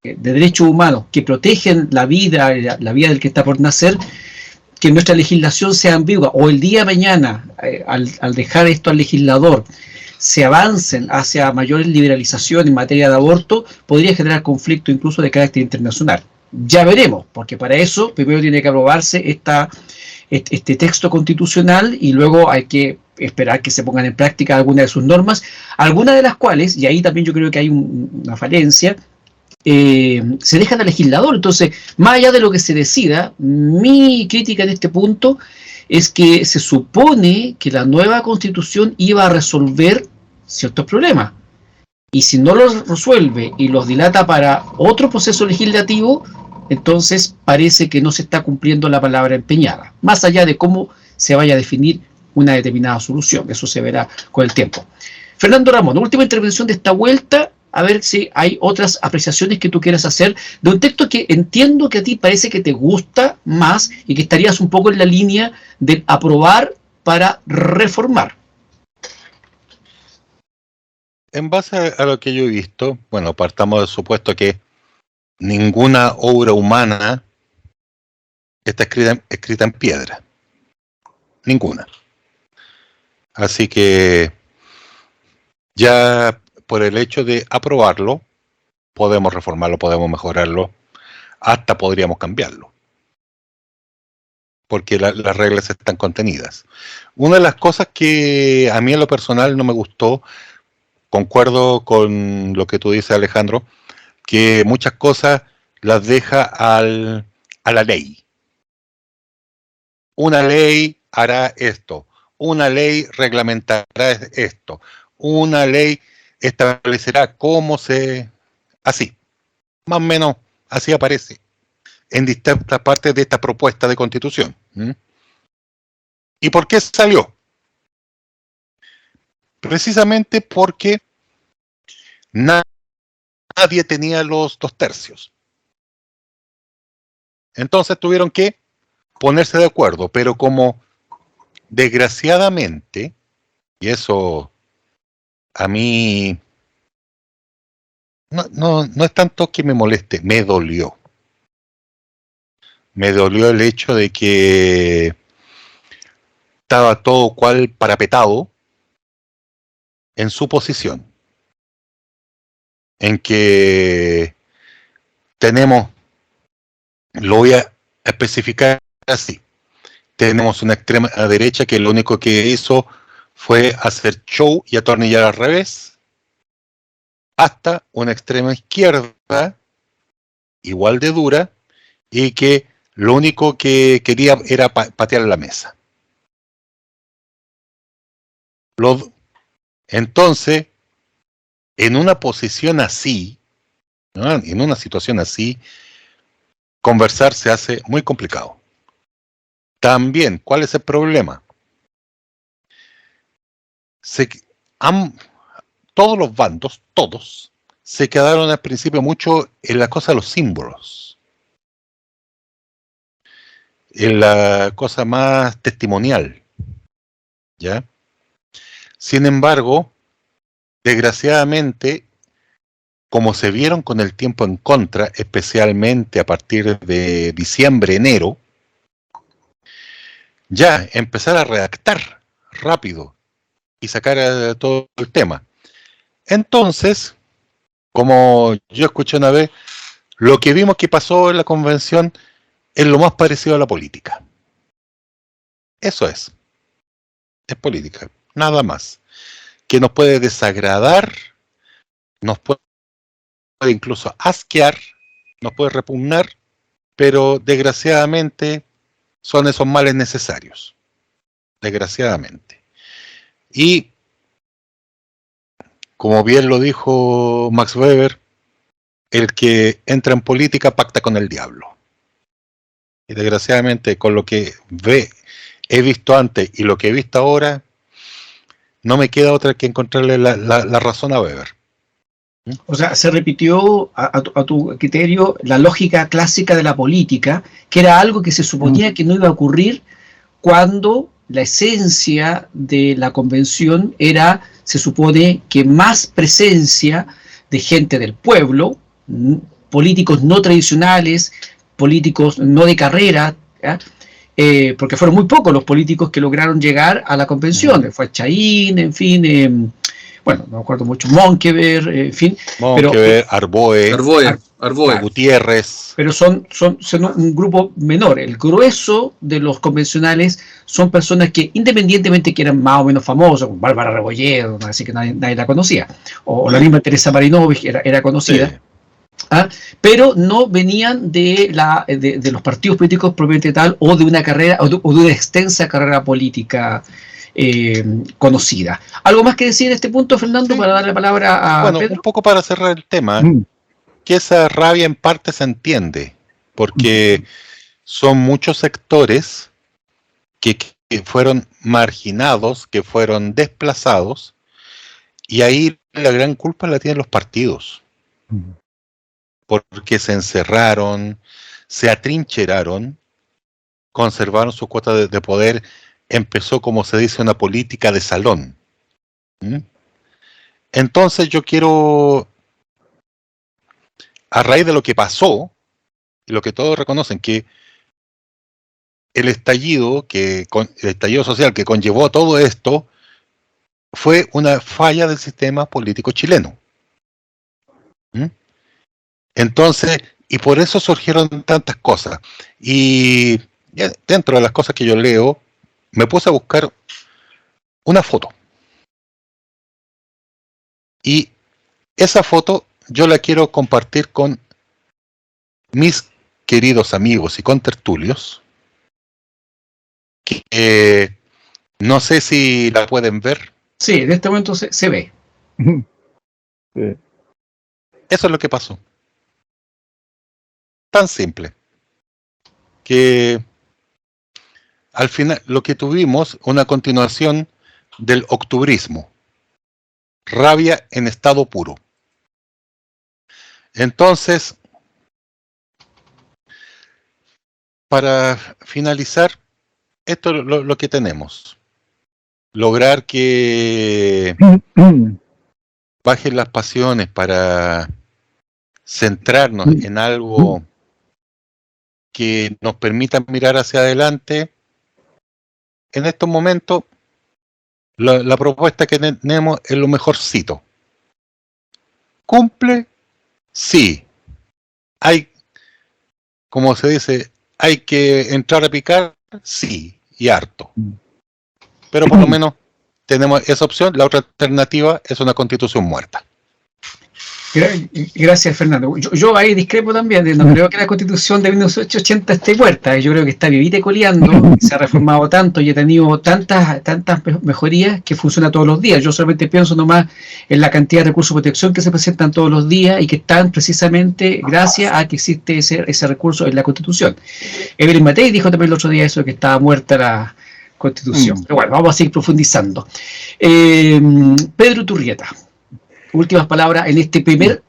de derechos humanos que protegen la vida del que está por nacer, que nuestra legislación sea ambigua, o el día de mañana, al dejar esto al legislador, se avancen hacia mayor liberalización en materia de aborto, podría generar conflicto incluso de carácter internacional. Ya veremos, porque para eso primero tiene que aprobarse este texto constitucional y luego hay que esperar que se pongan en práctica algunas de sus normas, algunas de las cuales, y ahí también yo creo que hay una falencia, se dejan al legislador. Entonces, más allá de lo que se decida, mi crítica en este punto es que se supone que la nueva constitución iba a resolver ciertos problemas, y si no los resuelve y los dilata para otro proceso legislativo, entonces parece que no se está cumpliendo la palabra empeñada, más allá de cómo se vaya a definir una determinada solución. Eso se verá con el tiempo. Fernando Ramón, última intervención de esta vuelta, a ver si hay otras apreciaciones que tú quieras hacer de un texto que entiendo que a ti parece que te gusta más y que estarías un poco en la línea de aprobar para reformar. En base a lo que yo he visto, bueno, partamos del supuesto que ninguna obra humana está escrita en piedra. Ninguna. Así que ya por el hecho de aprobarlo, podemos reformarlo, podemos mejorarlo, hasta podríamos cambiarlo. Porque las reglas están contenidas. Una de las cosas que a mí en lo personal no me gustó, concuerdo con lo que tú dices, Alejandro, que muchas cosas las deja a la ley. Una ley hará esto, una ley reglamentará esto, una ley establecerá cómo se... Así, más o menos así aparece en distintas partes de esta propuesta de constitución. ¿Y por qué salió? Precisamente porque nadie tenía los 2/3. Entonces tuvieron que ponerse de acuerdo, pero como desgraciadamente, y eso a mí no es tanto que me moleste, me dolió. Me dolió el hecho de que estaba todo cual parapetado en su posición, en que tenemos Lo voy a especificar así. Tenemos una extrema derecha que lo único que hizo fue hacer show y atornillar al revés, hasta una extrema izquierda, igual de dura, y que lo único que quería era patear la mesa. Entonces, en una posición así, ¿no? En una situación así, conversar se hace muy complicado. También, ¿cuál es el problema? Todos los bandos, todos, se quedaron al principio mucho en la cosa de los símbolos, en la cosa más testimonial, ¿ya? Sin embargo, desgraciadamente, como se vieron con el tiempo en contra, especialmente a partir de diciembre, enero, ya empezar a redactar rápido y sacar todo el tema. Entonces, como yo escuché una vez, lo que vimos que pasó en la convención es lo más parecido a la política. Eso es política, nada más. Que nos puede desagradar, nos puede incluso asquear, nos puede repugnar, pero desgraciadamente son esos males necesarios. Desgraciadamente. Y como bien lo dijo Max Weber, el que entra en política pacta con el diablo. Y desgraciadamente con lo que he visto antes y lo que he visto ahora, no me queda otra que encontrarle la razón a Weber. O sea, se repitió a tu criterio la lógica clásica de la política, que era algo que se suponía que no iba a ocurrir cuando la esencia de la convención era, se supone, que más presencia de gente del pueblo, políticos no tradicionales, políticos no de carrera, porque fueron muy pocos los políticos que lograron llegar a la convención. Fue Chaín, en fin, bueno, no me acuerdo mucho, Monkever, en fin. Monkever, Arboe, Gutiérrez. Pero son un grupo menor. El grueso de los convencionales son personas que, independientemente que eran más o menos famosos, como Bárbara Rebolledo, así que nadie la conocía, o la misma Teresa Marinovich era conocida, sí. Pero no venían de los partidos políticos propiamente tal, o de una carrera, o de una extensa carrera política conocida. ¿Algo más que decir en este punto, Fernando, para darle la palabra a Pedro? Un poco para cerrar el tema, que esa rabia en parte se entiende, porque son muchos sectores que fueron marginados, que fueron desplazados, y ahí la gran culpa la tienen los partidos, porque se encerraron, se atrincheraron, conservaron su cuota de poder. Empezó, como se dice, una política de salón. Entonces yo quiero, a raíz de lo que pasó, y lo que todos reconocen, que el estallido social que conllevó todo esto fue una falla del sistema político chileno. Entonces, y por eso surgieron tantas cosas. Y dentro de las cosas que yo leo, me puse a buscar una foto. Y esa foto yo la quiero compartir con mis queridos amigos y contertulios, que no sé si la pueden ver. Sí, en este momento se ve. Sí. Eso es lo que pasó. Tan simple. Que al final lo que tuvimos, una continuación del octubrismo. Rabia en estado puro. Entonces, para finalizar, esto es lo que tenemos. Lograr que bajen las pasiones para centrarnos en algo que nos permita mirar hacia adelante. En estos momentos, la propuesta que tenemos es lo mejorcito. ¿Cumple? Sí. Hay como se dice, hay que entrar a picar, sí, y harto. Pero por lo menos tenemos esa opción. La otra alternativa es una constitución muerta. Gracias, Fernando. Yo ahí discrepo también. No creo que la Constitución de 1980 esté muerta. Yo creo que está vivita y coleando. Se ha reformado tanto y ha tenido tantas mejorías que funciona todos los días. Yo solamente pienso nomás en la cantidad de recursos de protección que se presentan todos los días y que están precisamente gracias a que existe ese recurso en la Constitución. Evelyn Matei dijo también el otro día eso, que estaba muerta la Constitución. Pero bueno, vamos a seguir profundizando. Pedro Turrieta. Últimas palabras en este primer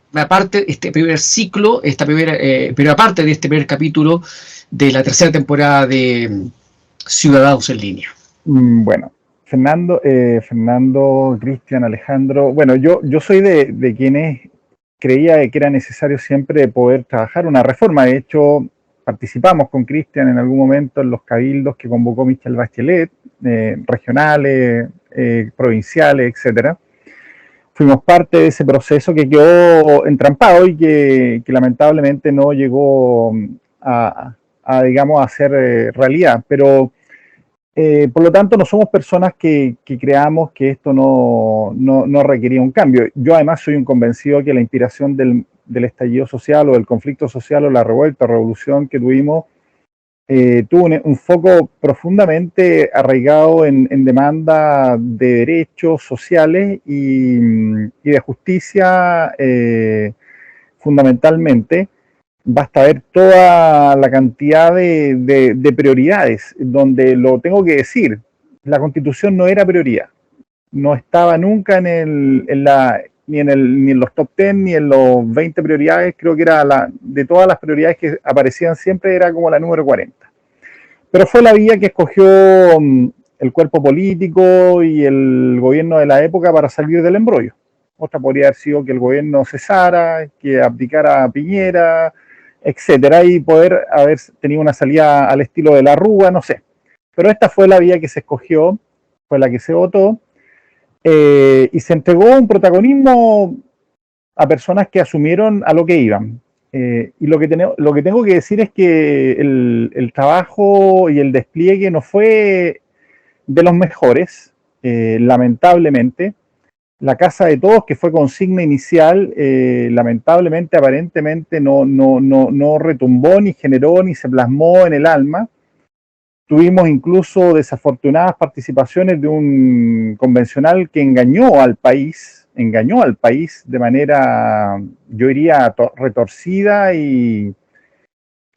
ciclo, esta primera parte de este primer capítulo de la tercera temporada de Ciudadanos en Línea. Bueno, Fernando, Cristian, Alejandro, bueno, yo soy de quienes creía que era necesario siempre poder trabajar una reforma. De hecho, participamos con Cristian en algún momento en los cabildos que convocó Michelle Bachelet, regionales, provinciales, etcétera. Fuimos parte de ese proceso que quedó entrampado y que lamentablemente no llegó digamos, a ser realidad. Pero, por lo tanto, no somos personas que creamos que esto no requería un cambio. Yo, además, soy un convencido que la inspiración del estallido social o del conflicto social o la revuelta, revolución que tuvimos, tuvo un foco profundamente arraigado en demanda de derechos sociales y de justicia, fundamentalmente. Basta ver toda la cantidad de prioridades, donde lo tengo que decir, la Constitución no era prioridad, no estaba nunca ni en los top 10 ni en los 20 prioridades. Creo que era de todas las prioridades que aparecían siempre, era como la número 40. Pero fue la vía que escogió el cuerpo político y el gobierno de la época para salir del embrollo. Otra podría haber sido que el gobierno cesara, que abdicara a Piñera, etcétera, y poder haber tenido una salida al estilo de la Rúa, no sé. Pero esta fue la vía que se escogió, fue la que se votó, y se entregó un protagonismo a personas que asumieron a lo que iban. Y lo que tengo que decir es que el trabajo y el despliegue no fue de los mejores, lamentablemente. La casa de todos, que fue consigna inicial, lamentablemente, aparentemente no retumbó, ni generó, ni se plasmó en el alma. Tuvimos incluso desafortunadas participaciones de un convencional que engañó al país de manera, yo diría, retorcida y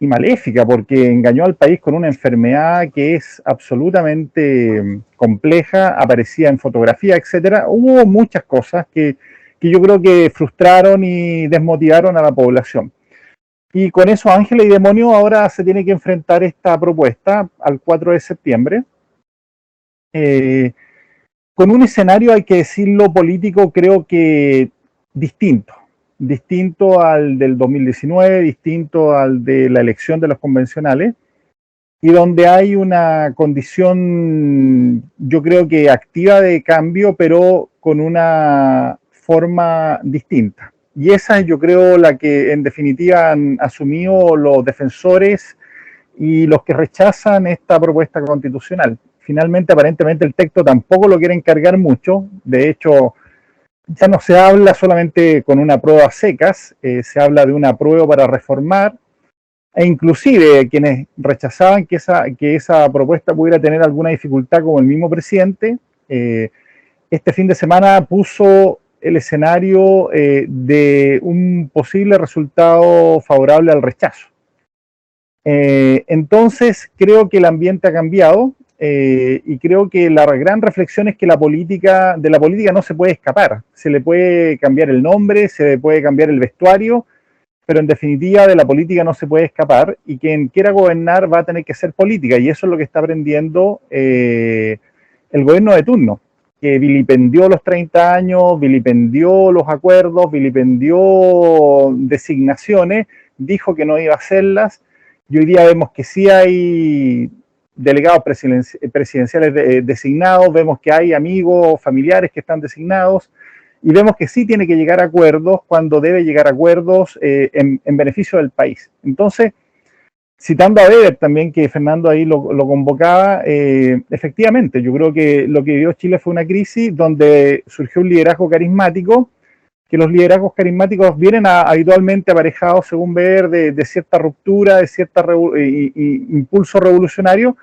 maléfica, porque engañó al país con una enfermedad que es absolutamente compleja, aparecía en fotografía, etcétera. Hubo muchas cosas que yo creo que frustraron y desmotivaron a la población. Y con eso Ángeles y Demonio ahora se tiene que enfrentar esta propuesta al 4 de septiembre. Con un escenario, hay que decirlo, político, creo que distinto al del 2019, distinto al de la elección de los convencionales, y donde hay una condición, yo creo que activa de cambio, pero con una forma distinta. Y esa es, yo creo, la que en definitiva han asumido los defensores y los que rechazan esta propuesta constitucional. Finalmente, aparentemente, el texto tampoco lo quieren cargar mucho. De hecho, ya no se habla solamente con una prueba secas, se habla de una prueba para reformar, e inclusive quienes rechazaban que esa propuesta pudiera tener alguna dificultad, como el mismo presidente, este fin de semana puso el escenario de un posible resultado favorable al rechazo. Entonces, creo que el ambiente ha cambiado. Y creo que la gran reflexión es que de la política no se puede escapar. Se le puede cambiar el nombre, se le puede cambiar el vestuario, pero en definitiva de la política no se puede escapar, y quien quiera gobernar va a tener que hacer política, y eso es lo que está aprendiendo el gobierno de turno, que vilipendió los 30 años, vilipendió los acuerdos, vilipendió designaciones, dijo que no iba a hacerlas, y hoy día vemos que sí hay delegados presidenciales designados, vemos que hay amigos, familiares que están designados, y vemos que sí tiene que llegar a acuerdos cuando debe llegar a acuerdos en beneficio del país. Entonces, citando a Weber también, que Fernando ahí lo convocaba, efectivamente, yo creo que lo que vivió Chile fue una crisis donde surgió un liderazgo carismático, que los liderazgos carismáticos vienen habitualmente aparejados, según Weber, de cierta ruptura, de cierta impulso revolucionario,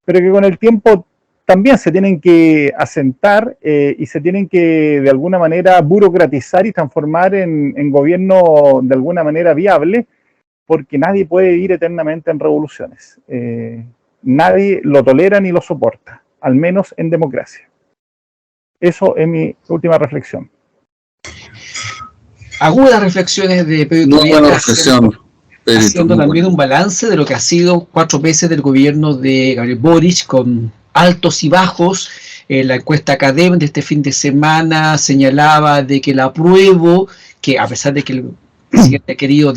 pero que con el tiempo también se tienen que asentar y se tienen que de alguna manera burocratizar y transformar en gobierno de alguna manera viable, porque nadie puede vivir eternamente en revoluciones. Nadie lo tolera ni lo soporta, al menos en democracia. Eso es mi última reflexión. Agudas reflexiones de Pedro Muy Iturrieta, buena reflexión, Pedrito, haciendo muy también buena. un balance de lo que ha sido 4 meses del gobierno de Gabriel Boric, con altos y bajos. La encuesta Academ de este fin de semana señalaba de que el apruebo, que a pesar de que el presidente ha querido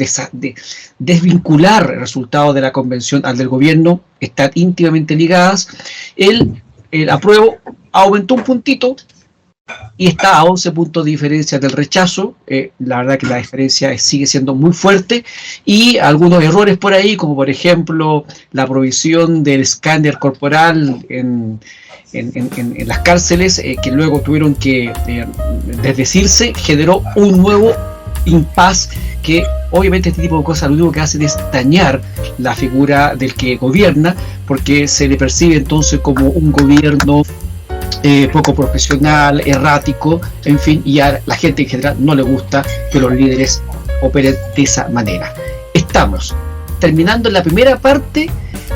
desvincular el resultado de la convención al del gobierno, están íntimamente ligadas. El apruebo aumentó un puntito y está a 11 puntos de diferencia del rechazo. La verdad que la diferencia sigue siendo muy fuerte, y algunos errores por ahí, como por ejemplo la provisión del escáner corporal en las cárceles, que luego tuvieron que desdecirse, generó un nuevo impas, que obviamente este tipo de cosas lo único que hacen es dañar la figura del que gobierna, porque se le percibe entonces como un gobierno poco profesional, errático, en fin, y a la gente en general no le gusta que los líderes operen de esa manera. Estamos terminando la primera parte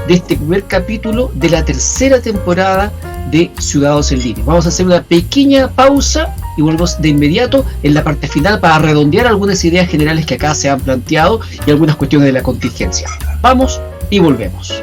de este primer capítulo de la tercera temporada de Ciudadanos en Línea. Vamos a hacer una pequeña pausa y volvemos de inmediato en la parte final para redondear algunas ideas generales que acá se han planteado y algunas cuestiones de la contingencia. Vamos y volvemos.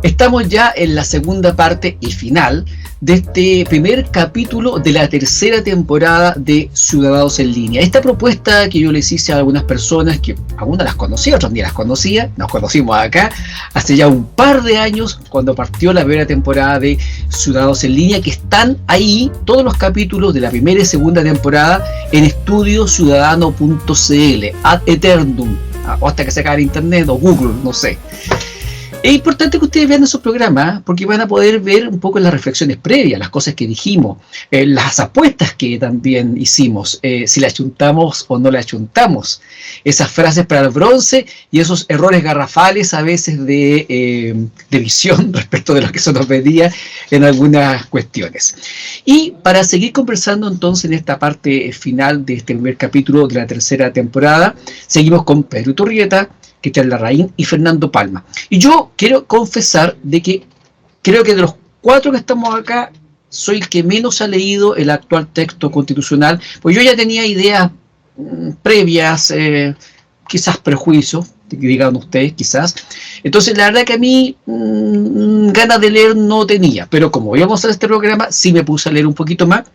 Estamos ya en la segunda parte y final de este primer capítulo de la tercera temporada de Ciudadanos en Línea. Esta propuesta que yo les hice a algunas personas, que algunas las conocía, otras ni las conocía, nos conocimos acá hace ya un par de años, cuando partió la primera temporada de Ciudadanos en Línea, que están ahí todos los capítulos de la primera y segunda temporada en estudiociudadano.cl, ad eternum, o hasta que se acabe el internet, o Google, no sé. Es importante que ustedes vean esos programas, porque van a poder ver un poco las reflexiones previas, las cosas que dijimos, las apuestas que también hicimos, si la achuntamos o no la achuntamos, esas frases para el bronce y esos errores garrafales a veces de visión respecto de lo que se nos pedía en algunas cuestiones. Y para seguir conversando entonces en esta parte final de este primer capítulo de la tercera temporada, seguimos con Pedro Iturrieta, Cristian Larraín y Fernando Palma. Y yo quiero confesar de que creo que de los 4 que estamos acá, soy el que menos ha leído el actual texto constitucional, pues yo ya tenía ideas previas, quizás prejuicios, digan ustedes, quizás. Entonces, la verdad que a mí ganas de leer no tenía, pero como íbamos a hacer este programa, sí me puse a leer un poquito más,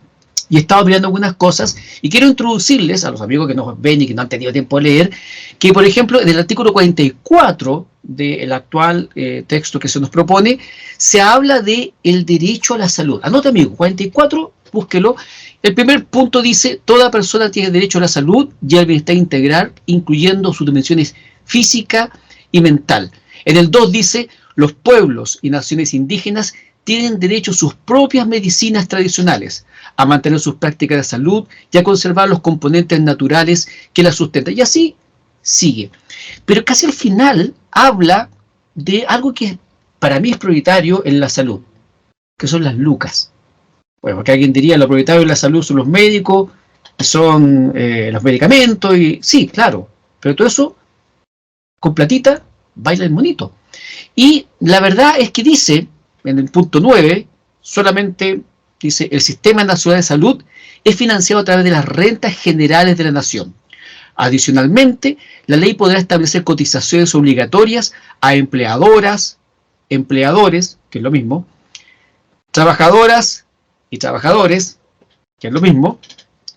y he estado mirando algunas cosas, y quiero introducirles a los amigos que nos ven y que no han tenido tiempo de leer, que por ejemplo en el artículo 44 del actual texto que se nos propone, se habla de el derecho a la salud. Anota, amigo, 44, búsquelo. El primer punto dice: toda persona tiene derecho a la salud y al bienestar integral, incluyendo sus dimensiones física y mental. En el 2 dice: los pueblos y naciones indígenas tienen derecho a sus propias medicinas tradicionales, a mantener sus prácticas de salud y a conservar los componentes naturales que las sustentan. Y así sigue. Pero casi al final habla de algo que para mí es prioritario en la salud, que son las lucas. Bueno, porque alguien diría: lo prioritario en la salud son los médicos, son los medicamentos, y sí, claro, pero todo eso, con platita, baila el monito. Y la verdad es que dice, en el punto 9, solamente dice: el Sistema Nacional de Salud es financiado a través de las rentas generales de la nación. Adicionalmente, la ley podrá establecer cotizaciones obligatorias a empleadoras, empleadores, que es lo mismo, trabajadoras y trabajadores, que es lo mismo,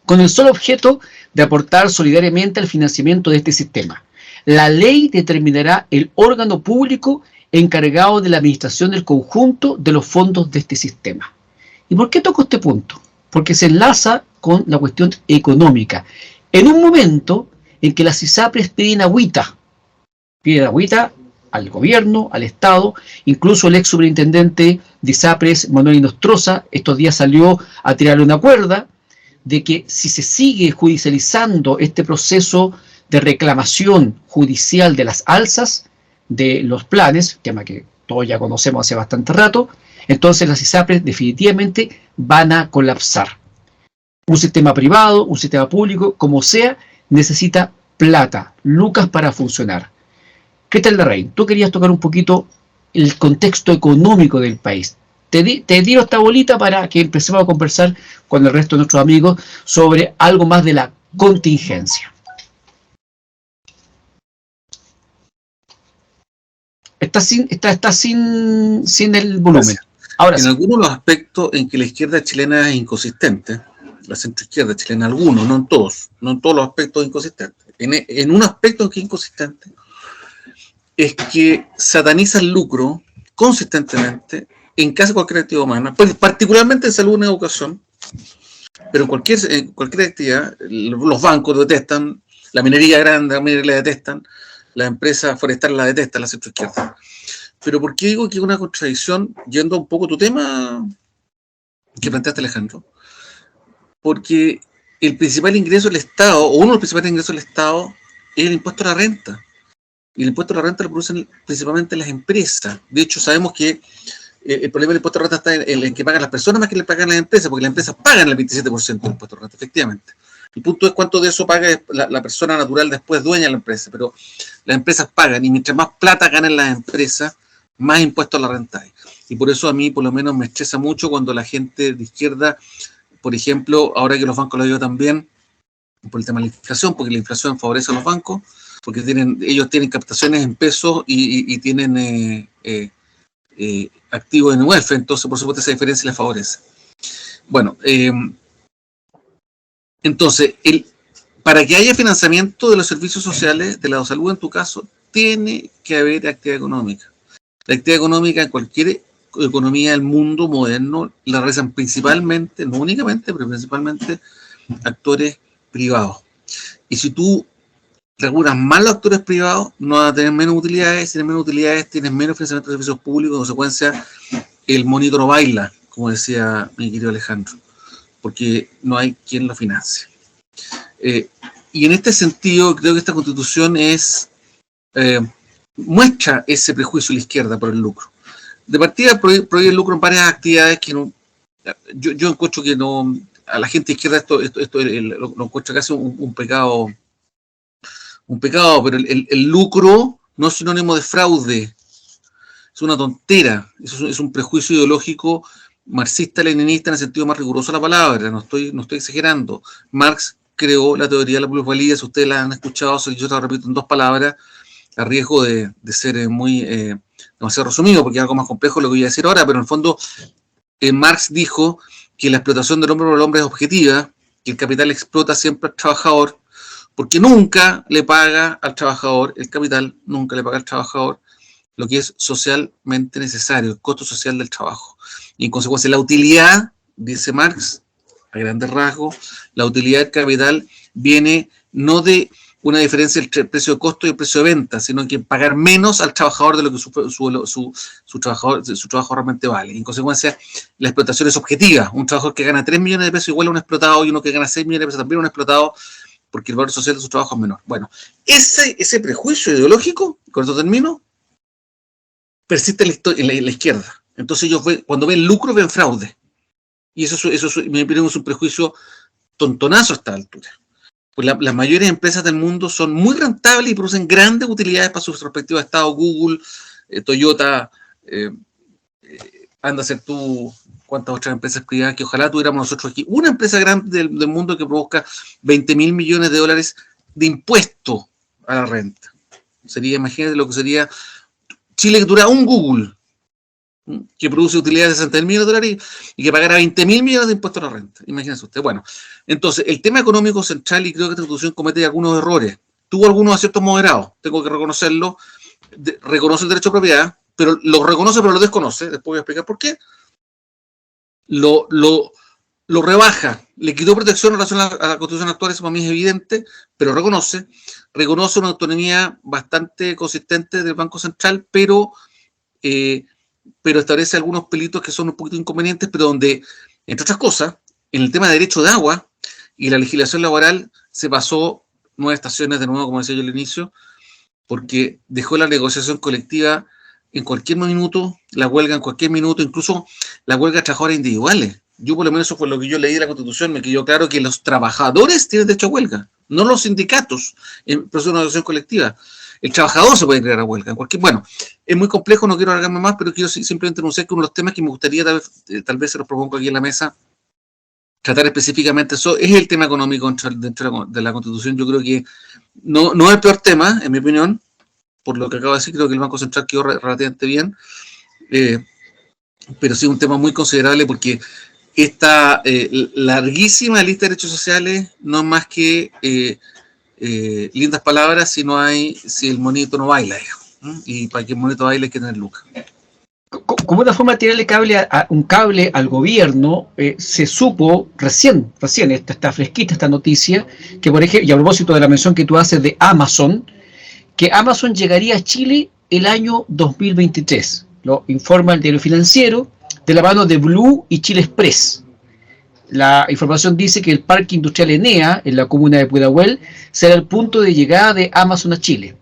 con el solo objeto de aportar solidariamente al financiamiento de este sistema. La ley determinará el órgano público encargado de la administración del conjunto de los fondos de este sistema. ¿Y por qué toco este punto? Porque se enlaza con la cuestión económica. En un momento en que las ISAPRES piden agüita al gobierno, al Estado, incluso el ex superintendente de ISAPRES, Manuel Inostroza, estos días salió a tirarle una cuerda de que si se sigue judicializando este proceso de reclamación judicial de las alzas de los planes, tema que todos ya conocemos hace bastante rato, entonces las ISAPRES definitivamente van a colapsar. Un sistema privado, un sistema público, como sea, necesita plata, lucas para funcionar. Cristian Larraín, tú querías tocar un poquito el contexto económico del país. Te tiro esta bolita para que empecemos a conversar con el resto de nuestros amigos sobre algo más de la contingencia. Está sin el volumen. Ahora en sí. algunos de los aspectos en que la izquierda chilena es inconsistente, la centroizquierda chilena, algunos, no en todos los aspectos es inconsistente. En un aspecto en que es inconsistente es que sataniza el lucro consistentemente en casi cualquier actividad humana, particularmente en salud y en educación, pero en cualquier actividad. Los bancos lo detestan, la minería grande la detestan, la empresa forestal la detesta, la centroizquierda. Pero ¿por qué digo que es una contradicción, yendo un poco a tu tema que planteaste, Alejandro? Porque el principal ingreso del Estado, o uno de los principales ingresos del Estado, es el impuesto a la renta. Y el impuesto a la renta lo producen principalmente las empresas. De hecho, sabemos que el problema del impuesto a la renta está en que pagan las personas más que le pagan las empresas, porque las empresas pagan el 27% del impuesto a la renta, efectivamente. El punto es cuánto de eso paga la persona natural después dueña de la empresa, pero las empresas pagan, y mientras más plata ganan las empresas, más impuestos a la renta hay. Y por eso a mí, por lo menos, me estresa mucho cuando la gente de izquierda, por ejemplo, ahora que los bancos lo digo también, por el tema de la inflación, porque la inflación favorece a los bancos, porque ellos tienen captaciones en pesos y tienen activos en UEF, entonces por supuesto esa diferencia les favorece. Bueno, entonces, para que haya financiamiento de los servicios sociales, de la salud en tu caso, tiene que haber actividad económica. La actividad económica en cualquier economía del mundo moderno la realizan principalmente, no únicamente, pero principalmente actores privados. Y si tú regulas mal los actores privados, no van a tener menos utilidades. Si tienes menos utilidades, tienes menos financiamiento de servicios públicos. En consecuencia, el monito no baila, como decía mi querido Alejandro, porque no hay quien lo financie. Y en este sentido, creo que esta Constitución muestra ese prejuicio de la izquierda por el lucro. De partida, prohíbe el lucro en varias actividades que no. Yo encuentro que no. A la gente izquierda esto lo encuentra casi un pecado. Un pecado, pero el lucro no es sinónimo de fraude. Es una tontera. Eso es un prejuicio ideológico marxista-leninista en el sentido más riguroso de la palabra. No estoy exagerando. Marx creó la teoría de la plusvalía. Si ustedes la han escuchado, yo te lo repito en 2 palabras, a riesgo de ser muy demasiado resumido, porque es algo más complejo lo que voy a decir ahora, pero en el fondo Marx dijo que la explotación del hombre por el hombre es objetiva, que el capital explota siempre al trabajador, porque nunca le paga al trabajador, el capital nunca le paga al trabajador lo que es socialmente necesario, el costo social del trabajo. Y en consecuencia, la utilidad, dice Marx, a grandes rasgos, la utilidad del capital viene no de una diferencia entre el precio de costo y el precio de venta, sino que pagar menos al trabajador de lo que su trabajo realmente vale. Y en consecuencia, la explotación es objetiva. Un trabajador que gana 3 millones de pesos igual a un explotado, y uno que gana 6 millones de pesos también a un explotado, porque el valor social de su trabajo es menor. Bueno, ese prejuicio ideológico, con eso termino, persiste en la izquierda. Entonces ellos cuando ven lucro, ven fraude. Y eso en mi opinión, es un prejuicio tontonazo a esta altura. Pues las mayores empresas del mundo son muy rentables y producen grandes utilidades para sus respectivos estados. Google, Toyota, anda a ser tú, cuántas otras empresas privadas que ojalá tuviéramos nosotros aquí. Una empresa grande del mundo que produzca 20.000 millones de dólares de impuesto a la renta. Imagínate lo que sería Chile, que tuviera un Google que produce utilidades de 60.000 millones de dólares y que pagara 20.000 millones de impuestos a la renta. Imagínense usted. Bueno, entonces, el tema económico central, y creo que esta Constitución comete algunos errores. tuvo algunos aciertos moderados, tengo que reconocerlo, reconoce el derecho a propiedad, pero lo reconoce pero lo desconoce, después voy a explicar por qué, lo rebaja, le quitó protección en relación a la Constitución actual, eso para mí es evidente, pero reconoce una autonomía bastante consistente del Banco Central, pero establece algunos pelitos que son un poquito inconvenientes, pero donde, entre otras cosas, en el tema de derecho de agua y la legislación laboral se pasó 9 estaciones de nuevo, como decía yo al inicio, porque dejó la negociación colectiva en cualquier minuto, la huelga en cualquier minuto, incluso la huelga de trabajadores individuales. Yo por lo menos eso fue lo que yo leí de la Constitución, me quedó claro que los trabajadores tienen derecho a huelga, no los sindicatos en proceso de negociación colectiva. El trabajador se puede crear a huelga. Bueno, es muy complejo, no quiero alargarme más, pero quiero simplemente anunciar que uno de los temas que me gustaría, tal vez se los propongo aquí en la mesa, tratar específicamente eso, es el tema económico dentro de la Constitución. Yo creo que no es el peor tema, en mi opinión, por lo que acabo de decir, creo que el Banco Central quedó relativamente bien, pero sí un tema muy considerable porque esta larguísima lista de derechos sociales no es más que lindas palabras si el monito no baila. Y para que el monito baile hay que tener lucas. Como una forma de tirarle un cable al gobierno, se supo recién, está fresquita esta noticia, que por ejemplo, y a propósito de la mención que tú haces de Amazon, que Amazon llegaría a Chile el año 2023. Lo informa el diario Financiero, de la mano de Blue y Chile Express. La información dice que el Parque Industrial Enea, en la comuna de Pudahuel, será el punto de llegada de Amazon a Chile.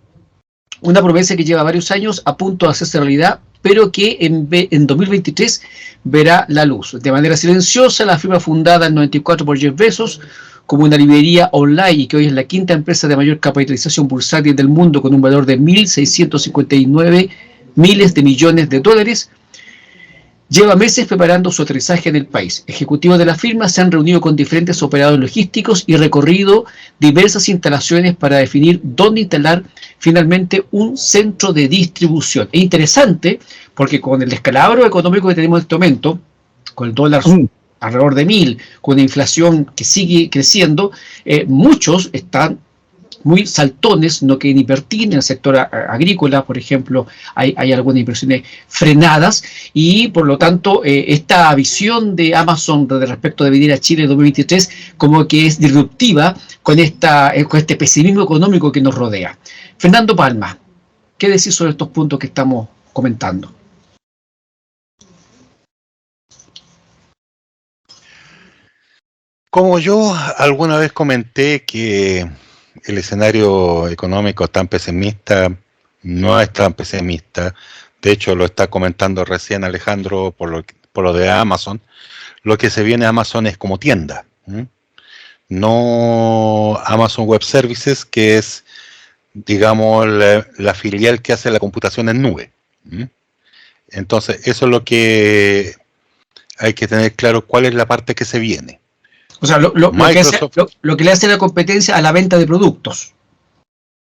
Una promesa que lleva varios años a punto de hacerse realidad, pero que en 2023 verá la luz. De manera silenciosa, la firma fundada en 94 por Jeff Bezos, como una librería online y que hoy es la quinta empresa de mayor capitalización bursátil del mundo con un valor de 1.659 miles de millones de dólares, lleva meses preparando su aterrizaje en el país. Ejecutivos de la firma se han reunido con diferentes operadores logísticos y recorrido diversas instalaciones para definir dónde instalar finalmente un centro de distribución. Es interesante porque con el descalabro económico que tenemos en este momento, con el dólar alrededor de 1.000, con la inflación que sigue creciendo, muchos están muy saltones, no quieren invertir en el sector agrícola, por ejemplo, hay algunas inversiones frenadas y por lo tanto esta visión de Amazon respecto de venir a Chile en 2023 como que es disruptiva con este pesimismo económico que nos rodea. Fernando Palma, ¿qué decir sobre estos puntos que estamos comentando? Como yo alguna vez comenté que el escenario económico tan pesimista no es tan pesimista, de hecho lo está comentando recién Alejandro por lo de Amazon, lo que se viene a Amazon es como tienda, no Amazon Web Services, que es, digamos, la filial que hace la computación en nube. Entonces eso es lo que hay que tener claro, cuál es la parte que se viene. O sea, lo que le hace la competencia a la venta de productos.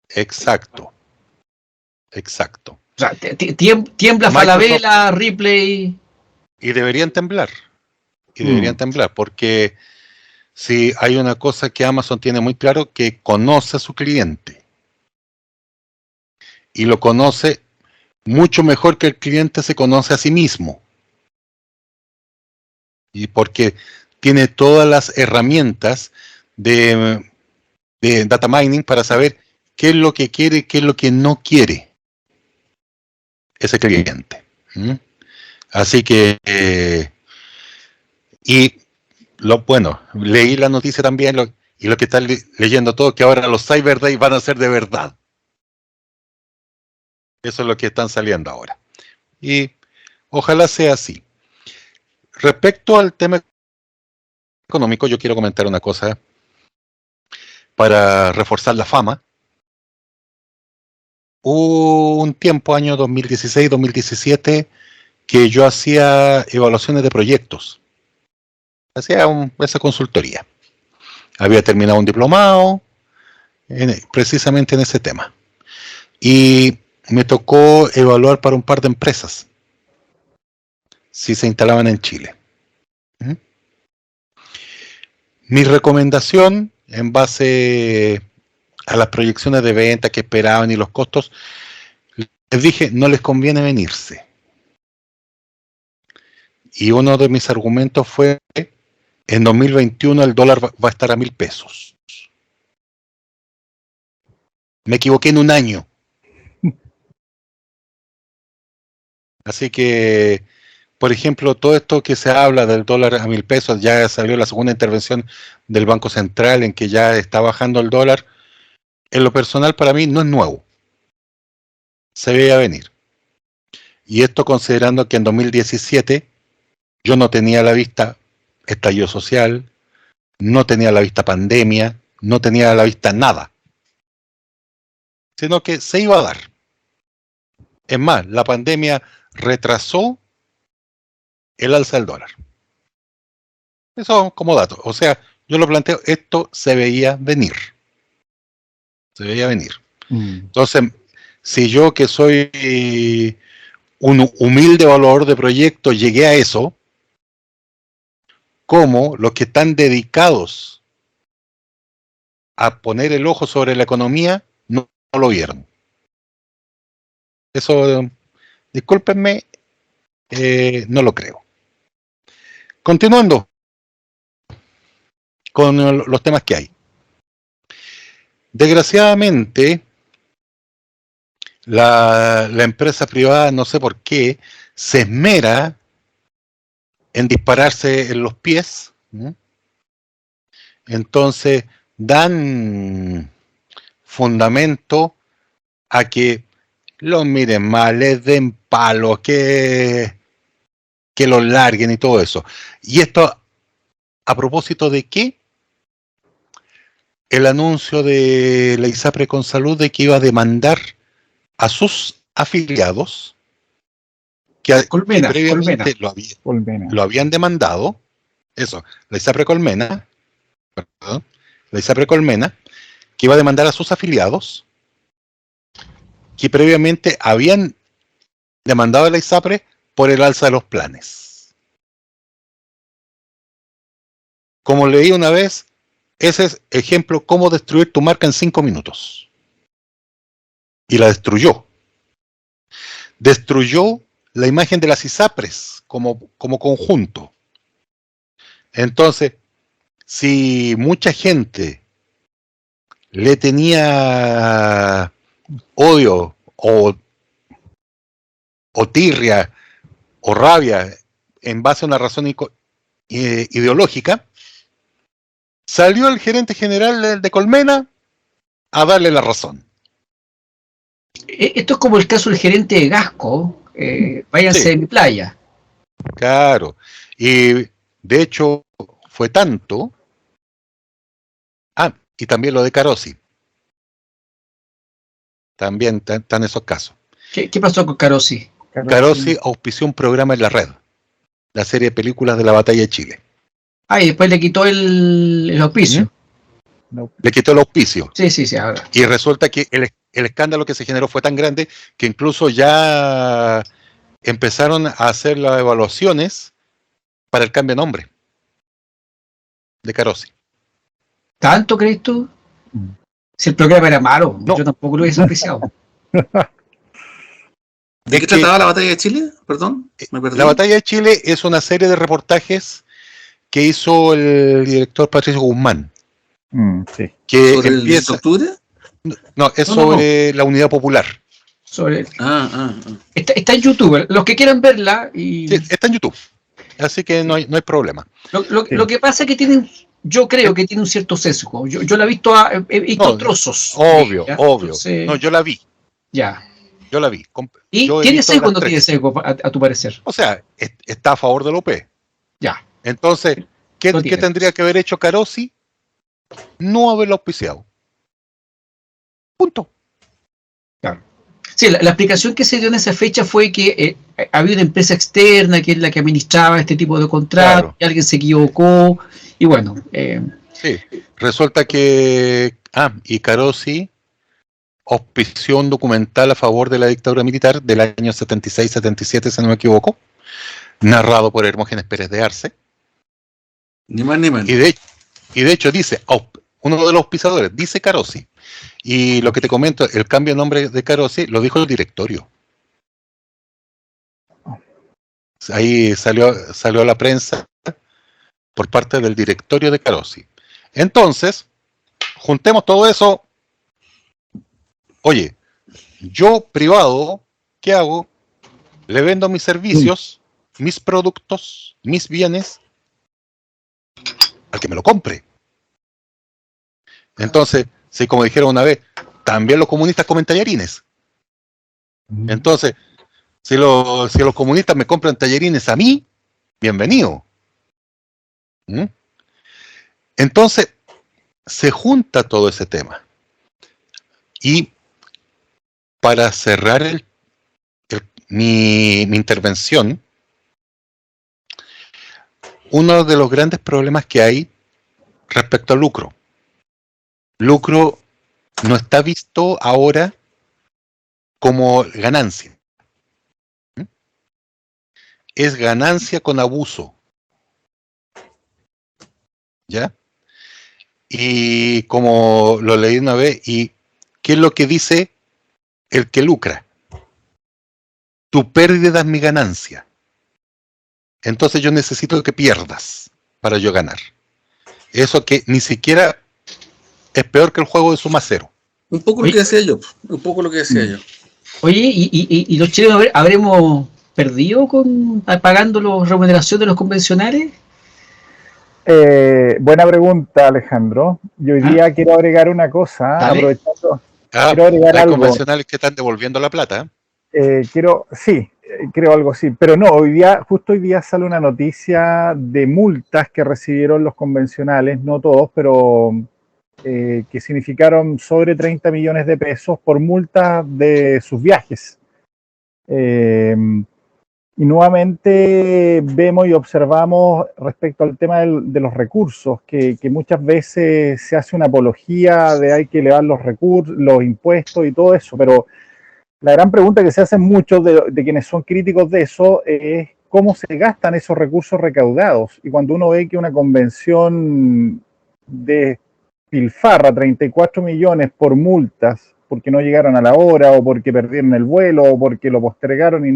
Exacto. O sea, tiembla Falabella, Ripley. Y deberían temblar. Porque si hay una cosa que Amazon tiene muy claro, que conoce a su cliente. Y lo conoce mucho mejor que el cliente se conoce a sí mismo. Y porque tiene todas las herramientas de data mining para saber qué es lo que quiere y qué es lo que no quiere ese cliente. Así que, leí la noticia también y lo que están leyendo todo, que ahora los Cyber Days van a ser de verdad. Eso es lo que están saliendo ahora. Y ojalá sea así. Respecto al tema económico, yo quiero comentar una cosa para reforzar la fama. Hubo un tiempo, año 2016-2017, que yo hacía evaluaciones de proyectos. Hacía esa consultoría. Había terminado un diplomado precisamente en ese tema. Y me tocó evaluar para un par de empresas si se instalaban en Chile. Mi recomendación, en base a las proyecciones de venta que esperaban y los costos, les dije, no les conviene venirse. Y uno de mis argumentos fue, en 2021 el dólar va a estar a 1.000 pesos. Me equivoqué en un año. Así que, por ejemplo, todo esto que se habla del dólar a 1.000 pesos, ya salió la segunda intervención del Banco Central en que ya está bajando el dólar. En lo personal, para mí, no es nuevo. Se veía venir. Y esto considerando que en 2017 yo no tenía a la vista estallido social, no tenía a la vista pandemia, no tenía a la vista nada. Sino que se iba a dar. Es más, la pandemia retrasó el alza del dólar. Eso como dato. O sea, yo lo planteo, esto se veía venir. Se veía venir. Entonces, si yo que soy un humilde evaluador de proyectos llegué a eso, como los que están dedicados a poner el ojo sobre la economía no lo vieron. Eso, discúlpenme, no lo creo. Continuando con los temas que hay. Desgraciadamente, la empresa privada, no sé por qué, se esmera en dispararse en los pies. Entonces, dan fundamento a que los miren mal, les den palos, que los larguen y todo eso. Y esto, ¿a propósito de qué? El anuncio de la ISAPRE con Salud de que iba a demandar a sus afiliados que Colmena, previamente Colmena. lo habían demandado, eso, la ISAPRE Colmena, perdón, la ISAPRE Colmena, que iba a demandar a sus afiliados que previamente habían demandado a la ISAPRE por el alza de los planes. Como leí una vez, ese es ejemplo cómo destruir tu marca en 5 minutos. Y la destruyó. Destruyó la imagen de las ISAPRES como conjunto. Entonces, si mucha gente le tenía odio o tirria o rabia en base a una razón ideológica, salió el gerente general de Colmena a darle la razón. Esto es como el caso del gerente de Gasco, váyanse Sí. de mi playa. Claro, y de hecho fue tanto. Y también lo de Carosi. También están esos casos. ¿Qué pasó con Carosi? Carosi auspició un programa en la red, la serie de películas de la Batalla de Chile. Y después le quitó el auspicio. No. Le quitó el auspicio. Sí, ahora. Y resulta que el escándalo que se generó fue tan grande que incluso ya empezaron a hacer las evaluaciones para el cambio de nombre de Carosi. ¿Tanto crees tú? Si el programa era malo, No. yo tampoco lo hubiese apreciado. ¿De qué trataba la batalla de Chile? Perdón, me perdí. La Batalla de Chile es una serie de reportajes que hizo el director Patricio Guzmán. Sí. Que ¿Sobre el 10 empieza. de octubre? No, es sobre la Unidad Popular. Está en YouTube. Los que quieran verla. Sí, está en YouTube. Así que no hay problema. Lo que pasa es que yo creo que tiene un cierto sesgo. Yo la he visto, trozos. Obvio. Entonces, No, yo la vi. Ya. Yo la vi. ¿Y yo tiene sesgo o no tiene sesgo, a tu parecer? O sea, está a favor del OP. Ya. Entonces, ¿qué tendría que haber hecho Carosi? No haberlo auspiciado. Punto. Claro. Sí, la explicación que se dio en esa fecha fue que había una empresa externa que es la que administraba este tipo de contratos, Claro. y alguien se equivocó, y bueno. Sí, resulta que. Y Carosi auspició un documental a favor de la dictadura militar del año 76-77, si no me equivoco, narrado por Hermógenes Pérez de Arce. Ni más ni menos. Y de hecho dice, uno de los auspiciadores, dice Carosi, Y lo que te comento, el cambio de nombre de Carosi lo dijo el directorio. Ahí salió a la prensa por parte del directorio de Carosi. Entonces, juntemos todo eso. Oye, yo privado, ¿qué hago? Le vendo mis servicios, mis productos, mis bienes al que me lo compre. Entonces, si como dijeron una vez, también los comunistas comen tallarines. Entonces, si los comunistas me compran tallarines a mí, bienvenido. ¿Mm? Entonces, se junta todo ese tema. Y para cerrar mi intervención, uno de los grandes problemas que hay respecto al lucro. Lucro no está visto ahora como ganancia. Es ganancia con abuso. ¿Ya? Y como lo leí una vez, ¿y qué es lo que dice el que lucra? Tu pérdida es mi ganancia. Entonces yo necesito que pierdas para yo ganar. Eso que ni siquiera es peor que el juego de suma cero. Un poco lo que decía yo. Un poco lo que decía yo. Oye, ¿y los chilenos habremos perdido pagando la remuneración de los convencionales? Buena pregunta, Alejandro. Yo hoy día quiero agregar una cosa, Dale. aprovechando. Quiero agregar hay algo. convencionales que están devolviendo la plata. Creo algo así, pero no, justo hoy día sale una noticia de multas que recibieron los convencionales, no todos, pero que significaron sobre 30 millones de pesos por multas de sus viajes. Y nuevamente vemos y observamos respecto al tema de los recursos, que muchas veces se hace una apología de hay que elevar los recursos, los impuestos y todo eso, pero la gran pregunta que se hacen muchos de quienes son críticos de eso es cómo se gastan esos recursos recaudados. Y cuando uno ve que una convención despilfarra 34 millones por multas, porque no llegaron a la hora, o porque perdieron el vuelo, o porque lo postergaron y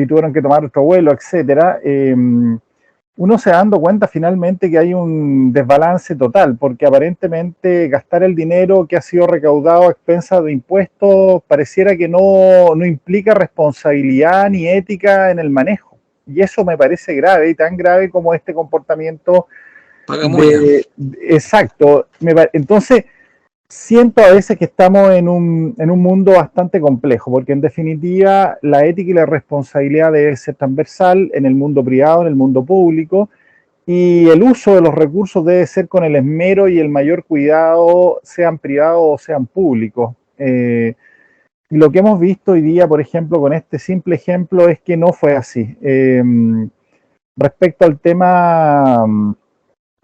tuvieron que tomar otro vuelo, etcétera, uno se va dando cuenta finalmente que hay un desbalance total, porque aparentemente gastar el dinero que ha sido recaudado a expensas de impuestos pareciera que no implica responsabilidad ni ética en el manejo. Y eso me parece grave, y tan grave como este comportamiento. Exacto. Entonces, siento a veces que estamos en un mundo bastante complejo, porque en definitiva la ética y la responsabilidad debe ser transversal en el mundo privado, en el mundo público, y el uso de los recursos debe ser con el esmero y el mayor cuidado, sean privados o sean públicos. Y lo que hemos visto hoy día, por ejemplo, con este simple ejemplo, es que no fue así. Respecto al tema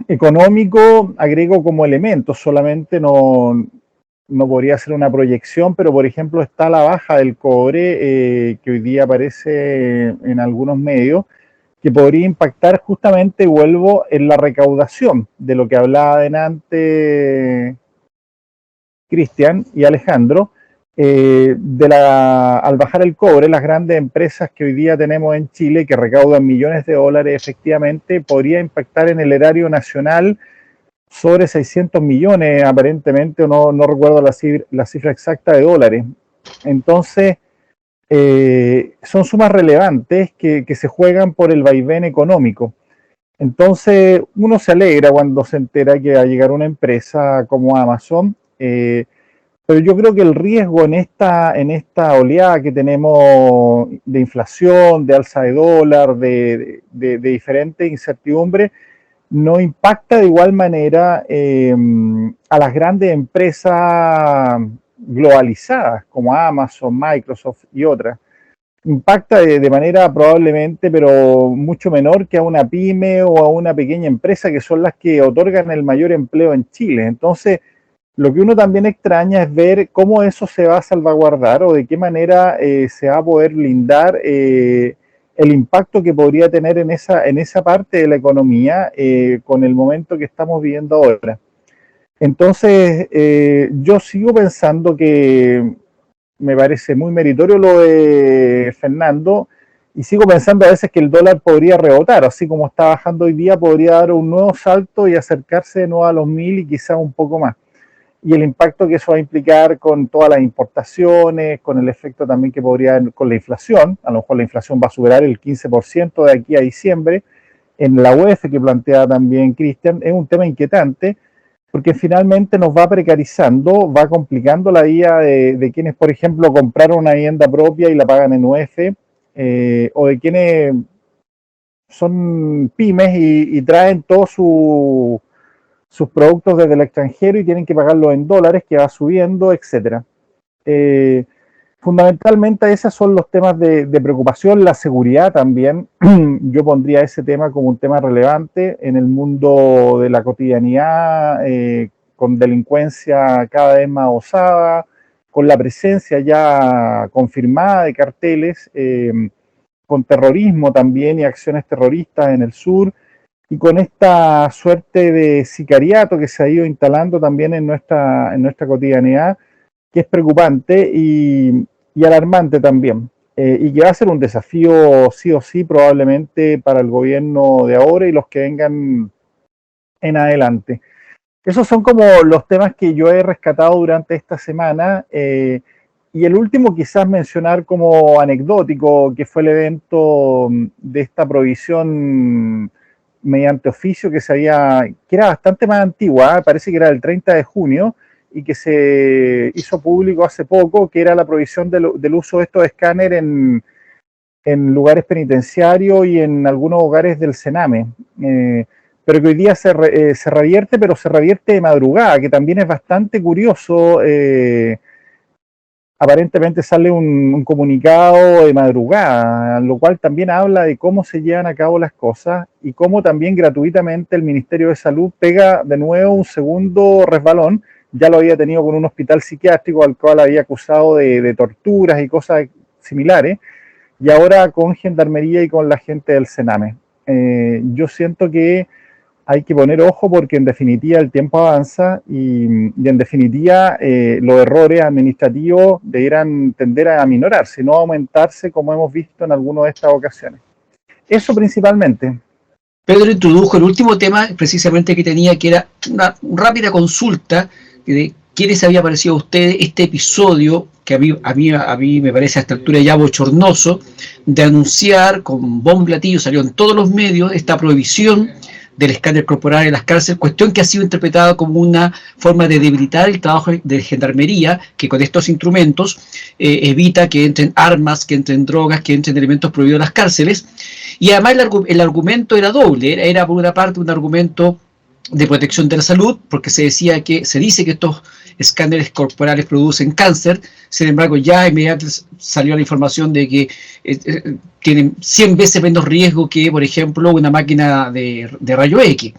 económico, agrego como elementos, solamente no podría ser una proyección, pero por ejemplo está la baja del cobre que hoy día aparece en algunos medios, que podría impactar justamente, vuelvo, en la recaudación de lo que hablaba delante Cristian y Alejandro, al bajar el cobre, las grandes empresas que hoy día tenemos en Chile, que recaudan millones de dólares efectivamente, podría impactar en el erario nacional sobre 600 millones aparentemente, o no recuerdo la cifra exacta de dólares. Entonces, son sumas relevantes que se juegan por el vaivén económico. Entonces, uno se alegra cuando se entera que va a llegar una empresa como Amazon, pero yo creo que el riesgo en esta oleada que tenemos de inflación, de alza de dólar, de diferente incertidumbre, no impacta de igual manera a las grandes empresas globalizadas como Amazon, Microsoft y otras. Impacta de manera probablemente, pero mucho menor que a una pyme o a una pequeña empresa, que son las que otorgan el mayor empleo en Chile. Entonces, lo que uno también extraña es ver cómo eso se va a salvaguardar o de qué manera se va a poder blindar el impacto que podría tener en esa parte de la economía con el momento que estamos viviendo ahora. Entonces, yo sigo pensando que me parece muy meritorio lo de Fernando, y sigo pensando a veces que el dólar podría rebotar, así como está bajando hoy día, podría dar un nuevo salto y acercarse de nuevo a los 1000 y quizás un poco más. Y el impacto que eso va a implicar con todas las importaciones, con el efecto también que podría con la inflación, a lo mejor la inflación va a superar el 15% de aquí a diciembre, en la UEF que plantea también Cristian, es un tema inquietante, porque finalmente nos va precarizando, va complicando la vida de quienes, por ejemplo, compraron una vivienda propia y la pagan en UEF, o de quienes son pymes y traen todos sus productos desde el extranjero y tienen que pagarlo en dólares, que va subiendo, etcétera. Fundamentalmente esos son los temas de preocupación, la seguridad también. Yo pondría ese tema como un tema relevante en el mundo de la cotidianidad, con delincuencia cada vez más osada, con la presencia ya confirmada de carteles, con terrorismo también y acciones terroristas en el sur, y con esta suerte de sicariato que se ha ido instalando también en nuestra cotidianidad, que es preocupante y alarmante también, y que va a ser un desafío sí o sí probablemente para el gobierno de ahora y los que vengan en adelante. Esos son como los temas que yo he rescatado durante esta semana, y el último quizás mencionar como anecdótico, que fue el evento de esta provisión mediante oficio que era bastante más antigua, parece que era el 30 de junio, y que se hizo público hace poco, que era la provisión del uso de estos escáneres en lugares penitenciarios y en algunos hogares del Sename, pero que hoy día se revierte, pero se revierte de madrugada, que también es bastante curioso. Aparentemente sale un comunicado de madrugada, lo cual también habla de cómo se llevan a cabo las cosas y cómo también gratuitamente el Ministerio de Salud pega de nuevo un segundo resbalón. Ya lo había tenido con un hospital psiquiátrico al cual había acusado de torturas y cosas similares, y ahora con Gendarmería y con la gente del Sename. Yo siento que hay que poner ojo porque en definitiva el tiempo avanza y en definitiva los errores administrativos deberán tender a aminorarse, no a aumentarse como hemos visto en algunas de estas ocasiones. Eso principalmente. Pedro introdujo el último tema precisamente que tenía, que era una rápida consulta de qué les había parecido a ustedes este episodio, que a mí me parece a esta altura ya bochornoso, de anunciar con bombo y platillo, salió en todos los medios, esta prohibición del escáner corporal en las cárceles, cuestión que ha sido interpretada como una forma de debilitar el trabajo de gendarmería, que con estos instrumentos evita que entren armas, que entren drogas, que entren elementos prohibidos a las cárceles. Y además el argumento era doble, era por una parte un argumento de protección de la salud, porque se dice que estos escáneres corporales producen cáncer. Sin embargo, ya inmediatamente salió la información de que tienen 100 veces menos riesgo que, por ejemplo, una máquina de rayo X.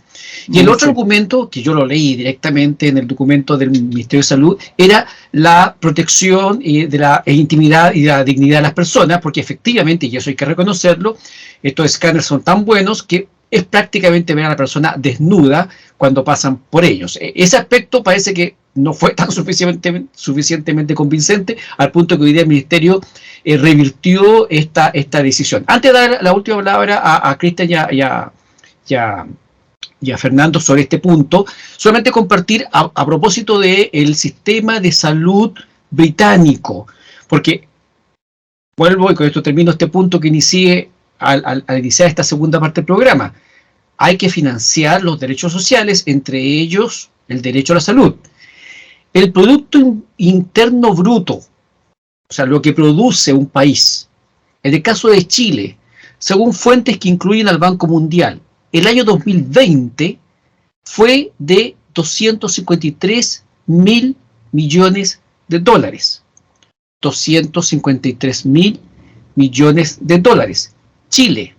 Y el otro argumento, que yo lo leí directamente en el documento del Ministerio de Salud, era la protección de la intimidad y de la dignidad de las personas, porque efectivamente, y eso hay que reconocerlo, estos escáneres son tan buenos que es prácticamente ver a la persona desnuda cuando pasan por ellos. Ese aspecto parece que no fue tan suficientemente convincente, al punto que hoy día el Ministerio revirtió esta decisión. Antes de dar la última palabra a Cristian y a Fernando sobre este punto, solamente compartir a propósito del sistema de salud británico, porque vuelvo, y con esto termino este punto que inicié al iniciar esta segunda parte del programa. Hay que financiar los derechos sociales, entre ellos el derecho a la salud. El Producto Interno Bruto, o sea, lo que produce un país, en el caso de Chile, según fuentes que incluyen al Banco Mundial, el año 2020 fue de 253 mil millones de dólares. 253 mil millones de dólares. Chile.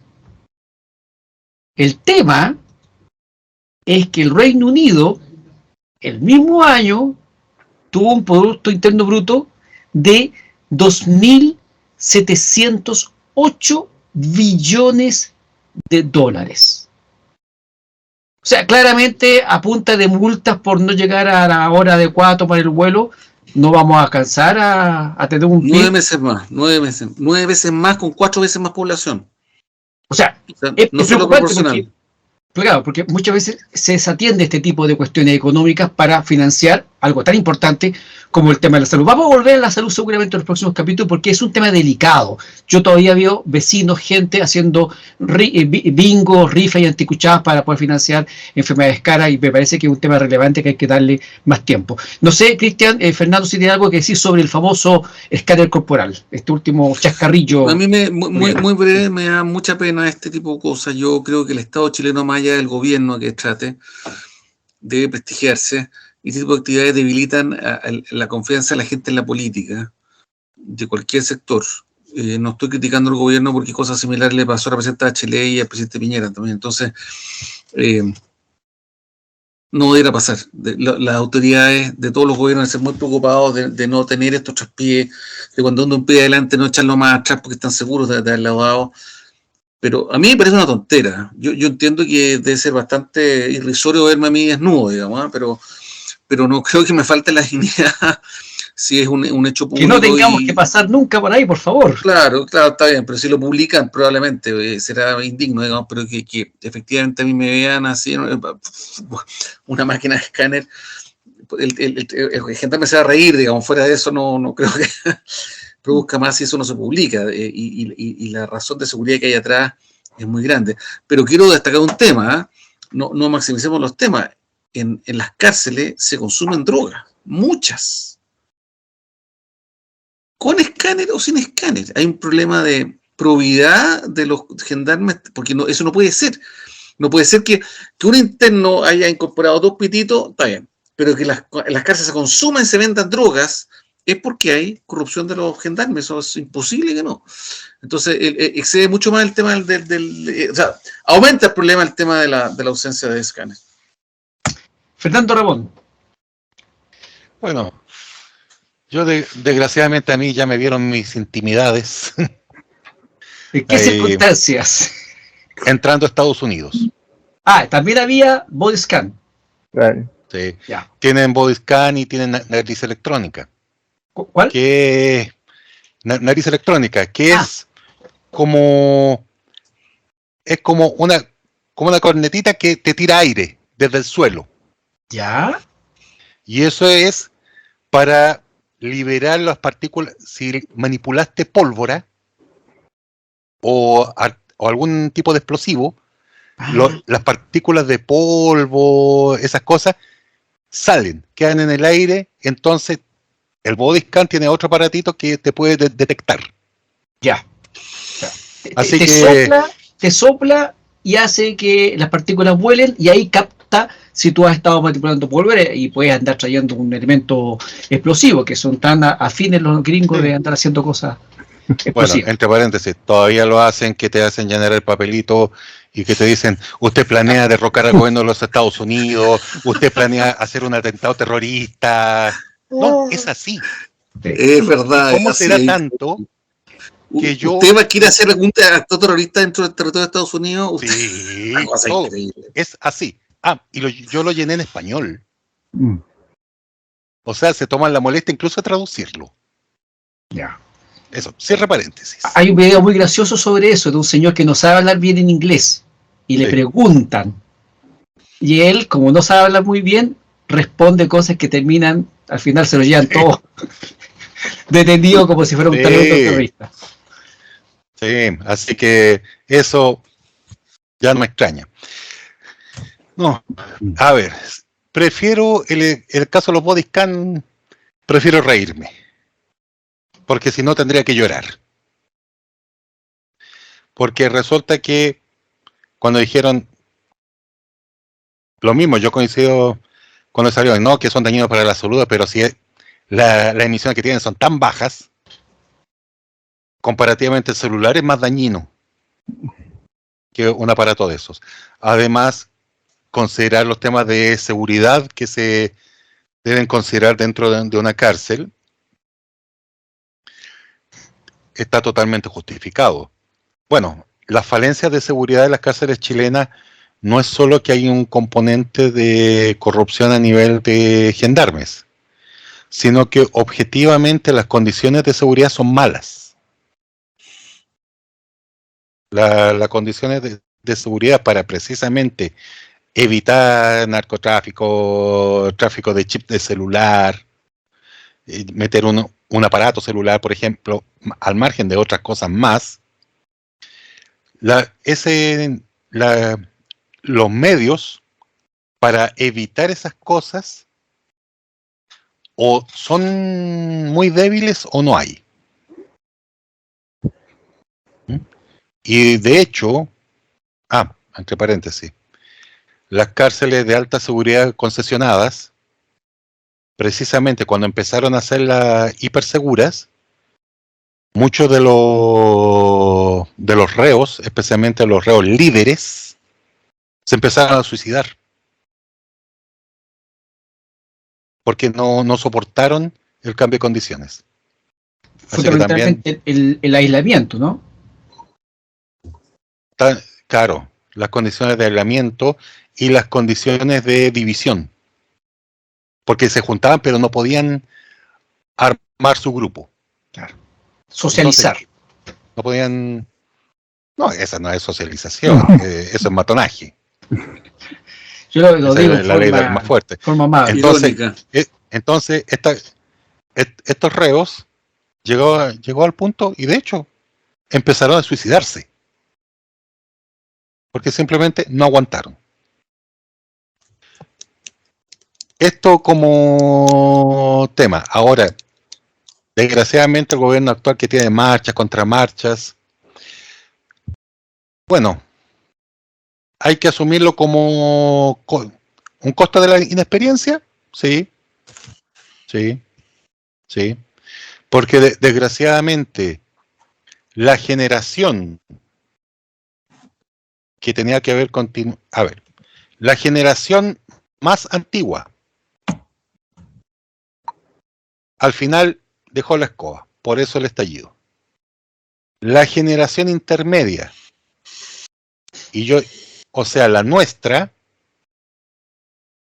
El tema es que el Reino Unido, el mismo año, tuvo un Producto Interno Bruto de 2.708 billones de dólares. O sea, claramente a punta de multas por no llegar a la hora adecuada a tomar el vuelo, no vamos a alcanzar a tener un 9 PIB. meses más, 9 veces más con 4 veces más población. O sea, O sea, es no solo preocupante proporcional. claro, porque muchas veces se desatiende este tipo de cuestiones económicas para financiar algo tan importante como el tema de la salud. Vamos a volver a la salud seguramente en los próximos capítulos porque es un tema delicado. Yo todavía veo vecinos, gente haciendo bingo, rifas y anticuchadas para poder financiar enfermedades caras y me parece que es un tema relevante que hay que darle más tiempo. No sé, Cristian, Fernando, si tiene algo que decir sobre el famoso escáner corporal, este último chascarrillo. A mí muy breve me da mucha pena este tipo de cosas. Yo creo que el Estado chileno, más allá del gobierno que trate, debe prestigiarse. Y este tipo de actividades debilitan la confianza de la gente en la política, de cualquier sector. No estoy criticando al gobierno porque cosas similares le pasó a la presidenta Bachelet y al presidente Piñera también. Entonces, no debería pasar. Las autoridades de todos los gobiernos deben ser muy preocupados de no tener estos traspiés, de cuando ando un pie adelante no echarlo más atrás porque están seguros de haberlo dado. Pero a mí me parece una tontera. Yo entiendo que debe ser bastante irrisorio verme a mí desnudo, digamos, ¿eh? Pero no creo que me falte la dignidad si es un hecho público. Que no tengamos que pasar nunca por ahí, por favor. Claro, está bien, pero si lo publican probablemente será indigno, digamos, pero que efectivamente a mí me vean así una máquina de escáner, el gendarme se va a reír, digamos, fuera de eso no creo que produzca más si eso no se publica, y la razón de seguridad que hay atrás es muy grande. Pero quiero destacar un tema, no maximicemos los temas. En las cárceles se consumen drogas, muchas, con escáner o sin escáner. Hay un problema de probidad de los gendarmes, porque eso no puede ser. No puede ser que un interno haya incorporado 2 pititos, está bien, pero que en las cárceles se consuman y se vendan drogas, es porque hay corrupción de los gendarmes. Eso es imposible que no. Entonces, excede mucho más el tema o sea, aumenta el problema el tema de la ausencia de escáner. Fernando Ramón. Bueno, yo desgraciadamente a mí ya me vieron mis intimidades ¿En qué circunstancias? entrando a Estados Unidos. También había body scan. Claro. Sí. Ya. Tienen body scan y tienen nariz electrónica. ¿Cuál? Que nariz electrónica, que es como una cornetita que te tira aire desde el suelo. ¿Ya? Y eso es para liberar las partículas. Si manipulaste pólvora o algún tipo de explosivo, las partículas de polvo, esas cosas, salen, quedan en el aire. Entonces el body scan tiene otro aparatito que te puede detectar. Ya. Así te sopla y hace que las partículas vuelen y ahí capta si tú has estado manipulando pólvora y puedes andar trayendo un elemento explosivo, que son tan afines los gringos de andar haciendo cosas explosivas. Bueno, entre paréntesis, todavía lo hacen, que te hacen llenar el papelito y que te dicen, usted planea derrocar al gobierno de los Estados Unidos, usted planea hacer un atentado terrorista. No, es así. Es verdad. ¿Cómo así, será tanto que yo... ¿Usted va a querer hacer algún acto terrorista dentro del territorio de Estados Unidos? Sí, Una cosa todo. increíble. Es así. Yo lo llené en español. Mm. O sea, se toman la molestia incluso de traducirlo. Ya. Eso, cierra paréntesis. Hay un video muy gracioso sobre eso, de un señor que no sabe hablar bien en inglés y le preguntan. Y él, como no sabe hablar muy bien, responde cosas que terminan, al final se lo llevan todo detenido como si fuera un talento terrorista. Sí, así que eso ya no me extraña. No, a ver, prefiero el caso de los body scan, prefiero reírme, porque si no tendría que llorar. Porque resulta que cuando dijeron lo mismo, yo coincido cuando salió, no, que son dañinos para la salud, pero si las emisiones que tienen son tan bajas, comparativamente el celular es más dañino que un aparato de esos. Además, considerar los temas de seguridad que se deben considerar dentro de una cárcel está totalmente justificado. Bueno, las falencias de seguridad de las cárceles chilenas no es solo que hay un componente de corrupción a nivel de gendarmes, sino que objetivamente las condiciones de seguridad son malas. Las condiciones de seguridad para precisamente evitar narcotráfico, tráfico de chip de celular, meter un aparato celular, por ejemplo, al margen de otras cosas más, los medios para evitar esas cosas o son muy débiles o no hay. Y de hecho, entre paréntesis, las cárceles de alta seguridad concesionadas, precisamente cuando empezaron a ser las hiperseguras, muchos de los reos, especialmente los reos líderes, se empezaron a suicidar. Porque no soportaron el cambio de condiciones. Fundamentalmente el aislamiento, ¿no? Claro, las condiciones de aislamiento y las condiciones de división. Porque se juntaban pero no podían armar su grupo. Claro. Socializar. Entonces, no podían... No, esa no es socialización, eso es matonaje. Yo lo digo es la ley del más fuerte. Forma más entonces estos reos llegó al punto, y de hecho empezaron a suicidarse porque simplemente no aguantaron. Esto como tema. Ahora, desgraciadamente el gobierno actual, que tiene marchas, contramarchas, bueno, hay que asumirlo como un costo de la inexperiencia, sí, porque desgraciadamente la generación que tenía que haber la generación más antigua al final dejó la escoba, por eso el estallido. La generación intermedia, o sea, la nuestra,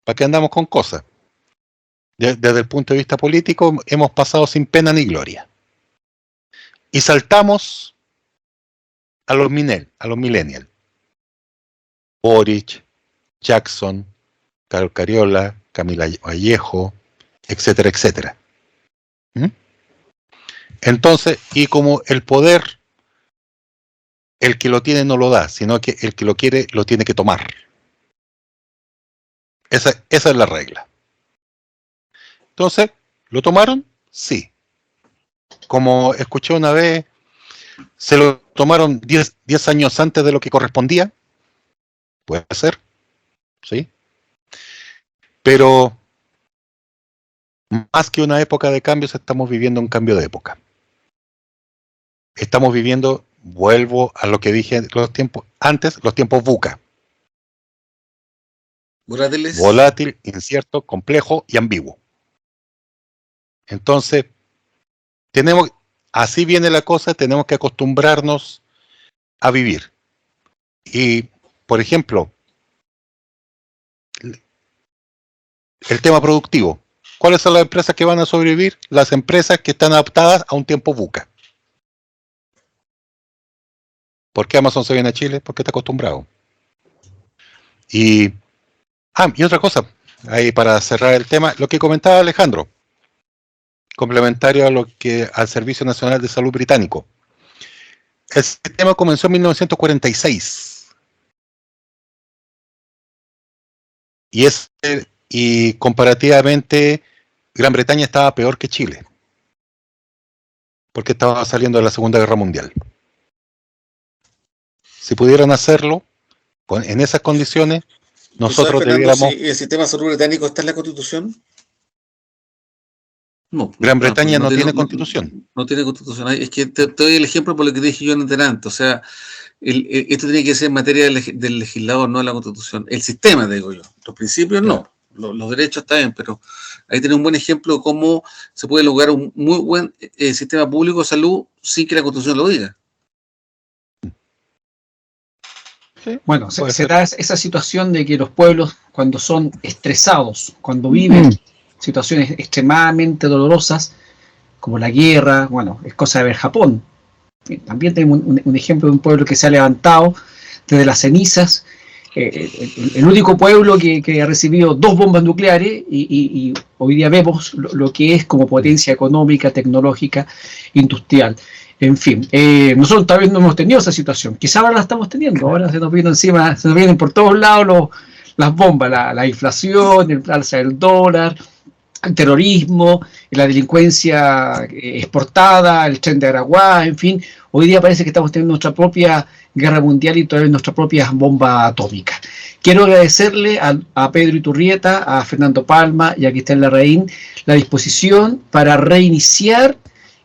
¿para qué andamos con cosas? Desde el punto de vista político, hemos pasado sin pena ni gloria. Y saltamos a los millennials. Boric, Jackson, Carol Cariola, Camila Vallejo, etcétera, etcétera. Entonces, y como el poder, el que lo tiene no lo da, sino que el que lo quiere lo tiene que tomar. Esa es la regla. Entonces, ¿lo tomaron? Sí. Como escuché una vez, ¿se lo tomaron 10 años antes de lo que correspondía? Puede ser, ¿sí? Pero más que una época de cambios, estamos viviendo un cambio de época. Estamos viviendo, vuelvo a lo que dije los tiempos VUCA. Volátil, incierto, complejo y ambiguo. Entonces, así viene la cosa, tenemos que acostumbrarnos a vivir. Y, por ejemplo, el tema productivo. ¿Cuáles son las empresas que van a sobrevivir? Las empresas que están adaptadas a un tiempo VUCA. ¿Por qué Amazon se viene a Chile? Porque está acostumbrado. Y otra cosa, ahí para cerrar el tema, lo que comentaba Alejandro, complementario al Servicio Nacional de Salud británico. El sistema comenzó en 1946. Y comparativamente, Gran Bretaña estaba peor que Chile, porque estaba saliendo de la Segunda Guerra Mundial. Si pudieran hacerlo en esas condiciones, nosotros debiéramos... ¿El sistema de salud británico está en la Constitución? No. Gran Bretaña no tiene Constitución. No tiene Constitución. Es que te doy el ejemplo por lo que dije yo antes. O sea, esto tiene que ser en materia del legislador, no de la Constitución. El sistema, digo yo. Los principios no. Los derechos está bien, pero ahí tiene un buen ejemplo de cómo se puede lograr un muy buen sistema público de salud sin que la Constitución lo diga. Sí, Bueno, puede se ser. da esa situación de que los pueblos, cuando son estresados, cuando viven situaciones extremadamente dolorosas, como la guerra, bueno, es cosa de ver Japón. También tenemos un ejemplo de un pueblo que se ha levantado desde las cenizas, el único pueblo que ha recibido 2 bombas nucleares y hoy día vemos lo que es como potencia económica, tecnológica, industrial. En fin, nosotros tal vez no hemos tenido esa situación, quizá ahora la estamos teniendo, ahora se nos vienen encima, se nos vienen por todos lados las bombas, la inflación, el alza del dólar, el terrorismo, la delincuencia exportada, el tren de Araguá, en fin, hoy día parece que estamos teniendo nuestra propia guerra mundial y todavía nuestra propia bomba atómica. Quiero agradecerle a Pedro Iturrieta, a Fernando Palma y a Cristian Larraín la disposición para reiniciar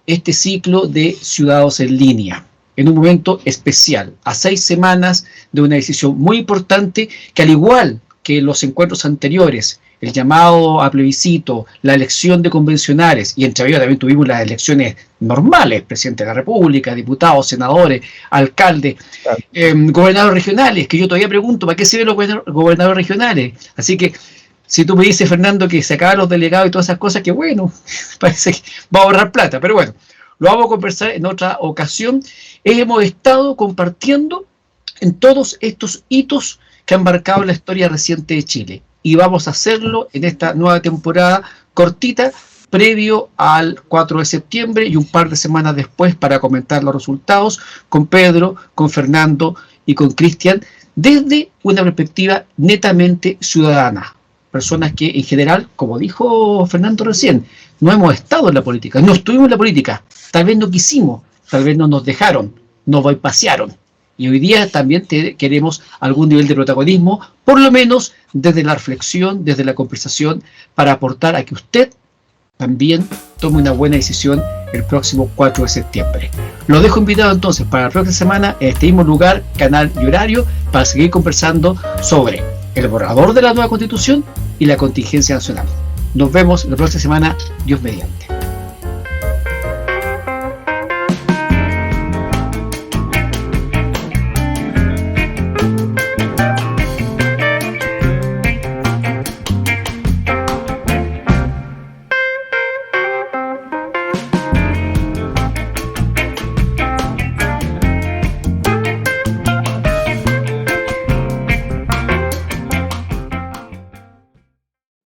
este ciclo de Ciudadanos en Línea, en un momento especial, a 6 semanas de una decisión muy importante que, al igual que los encuentros anteriores, el llamado a plebiscito, la elección de convencionales, y entre ellos también tuvimos las elecciones normales, presidente de la República, diputados, senadores, alcaldes, gobernadores regionales, que yo todavía pregunto, ¿para qué sirven los gobernadores regionales? Así que, si tú me dices, Fernando, que se acaban los delegados y todas esas cosas, que bueno, parece que va a ahorrar plata, pero bueno, lo vamos a conversar en otra ocasión. Hemos estado compartiendo en todos estos hitos que han marcado la historia reciente de Chile, y vamos a hacerlo en esta nueva temporada cortita, previo al 4 de septiembre y un par de semanas después, para comentar los resultados con Pedro, con Fernando y con Cristian, desde una perspectiva netamente ciudadana. Personas que en general, como dijo Fernando recién, no hemos estado en la política, no estuvimos en la política, tal vez no quisimos, tal vez no nos dejaron, nos bypasearon. Y hoy día también queremos algún nivel de protagonismo, por lo menos desde la reflexión, desde la conversación, para aportar a que usted también tome una buena decisión el próximo 4 de septiembre. Los dejo invitado entonces para la próxima semana en este mismo lugar, canal y horario, para seguir conversando sobre el borrador de la nueva Constitución y la contingencia nacional. Nos vemos la próxima semana, Dios mediante.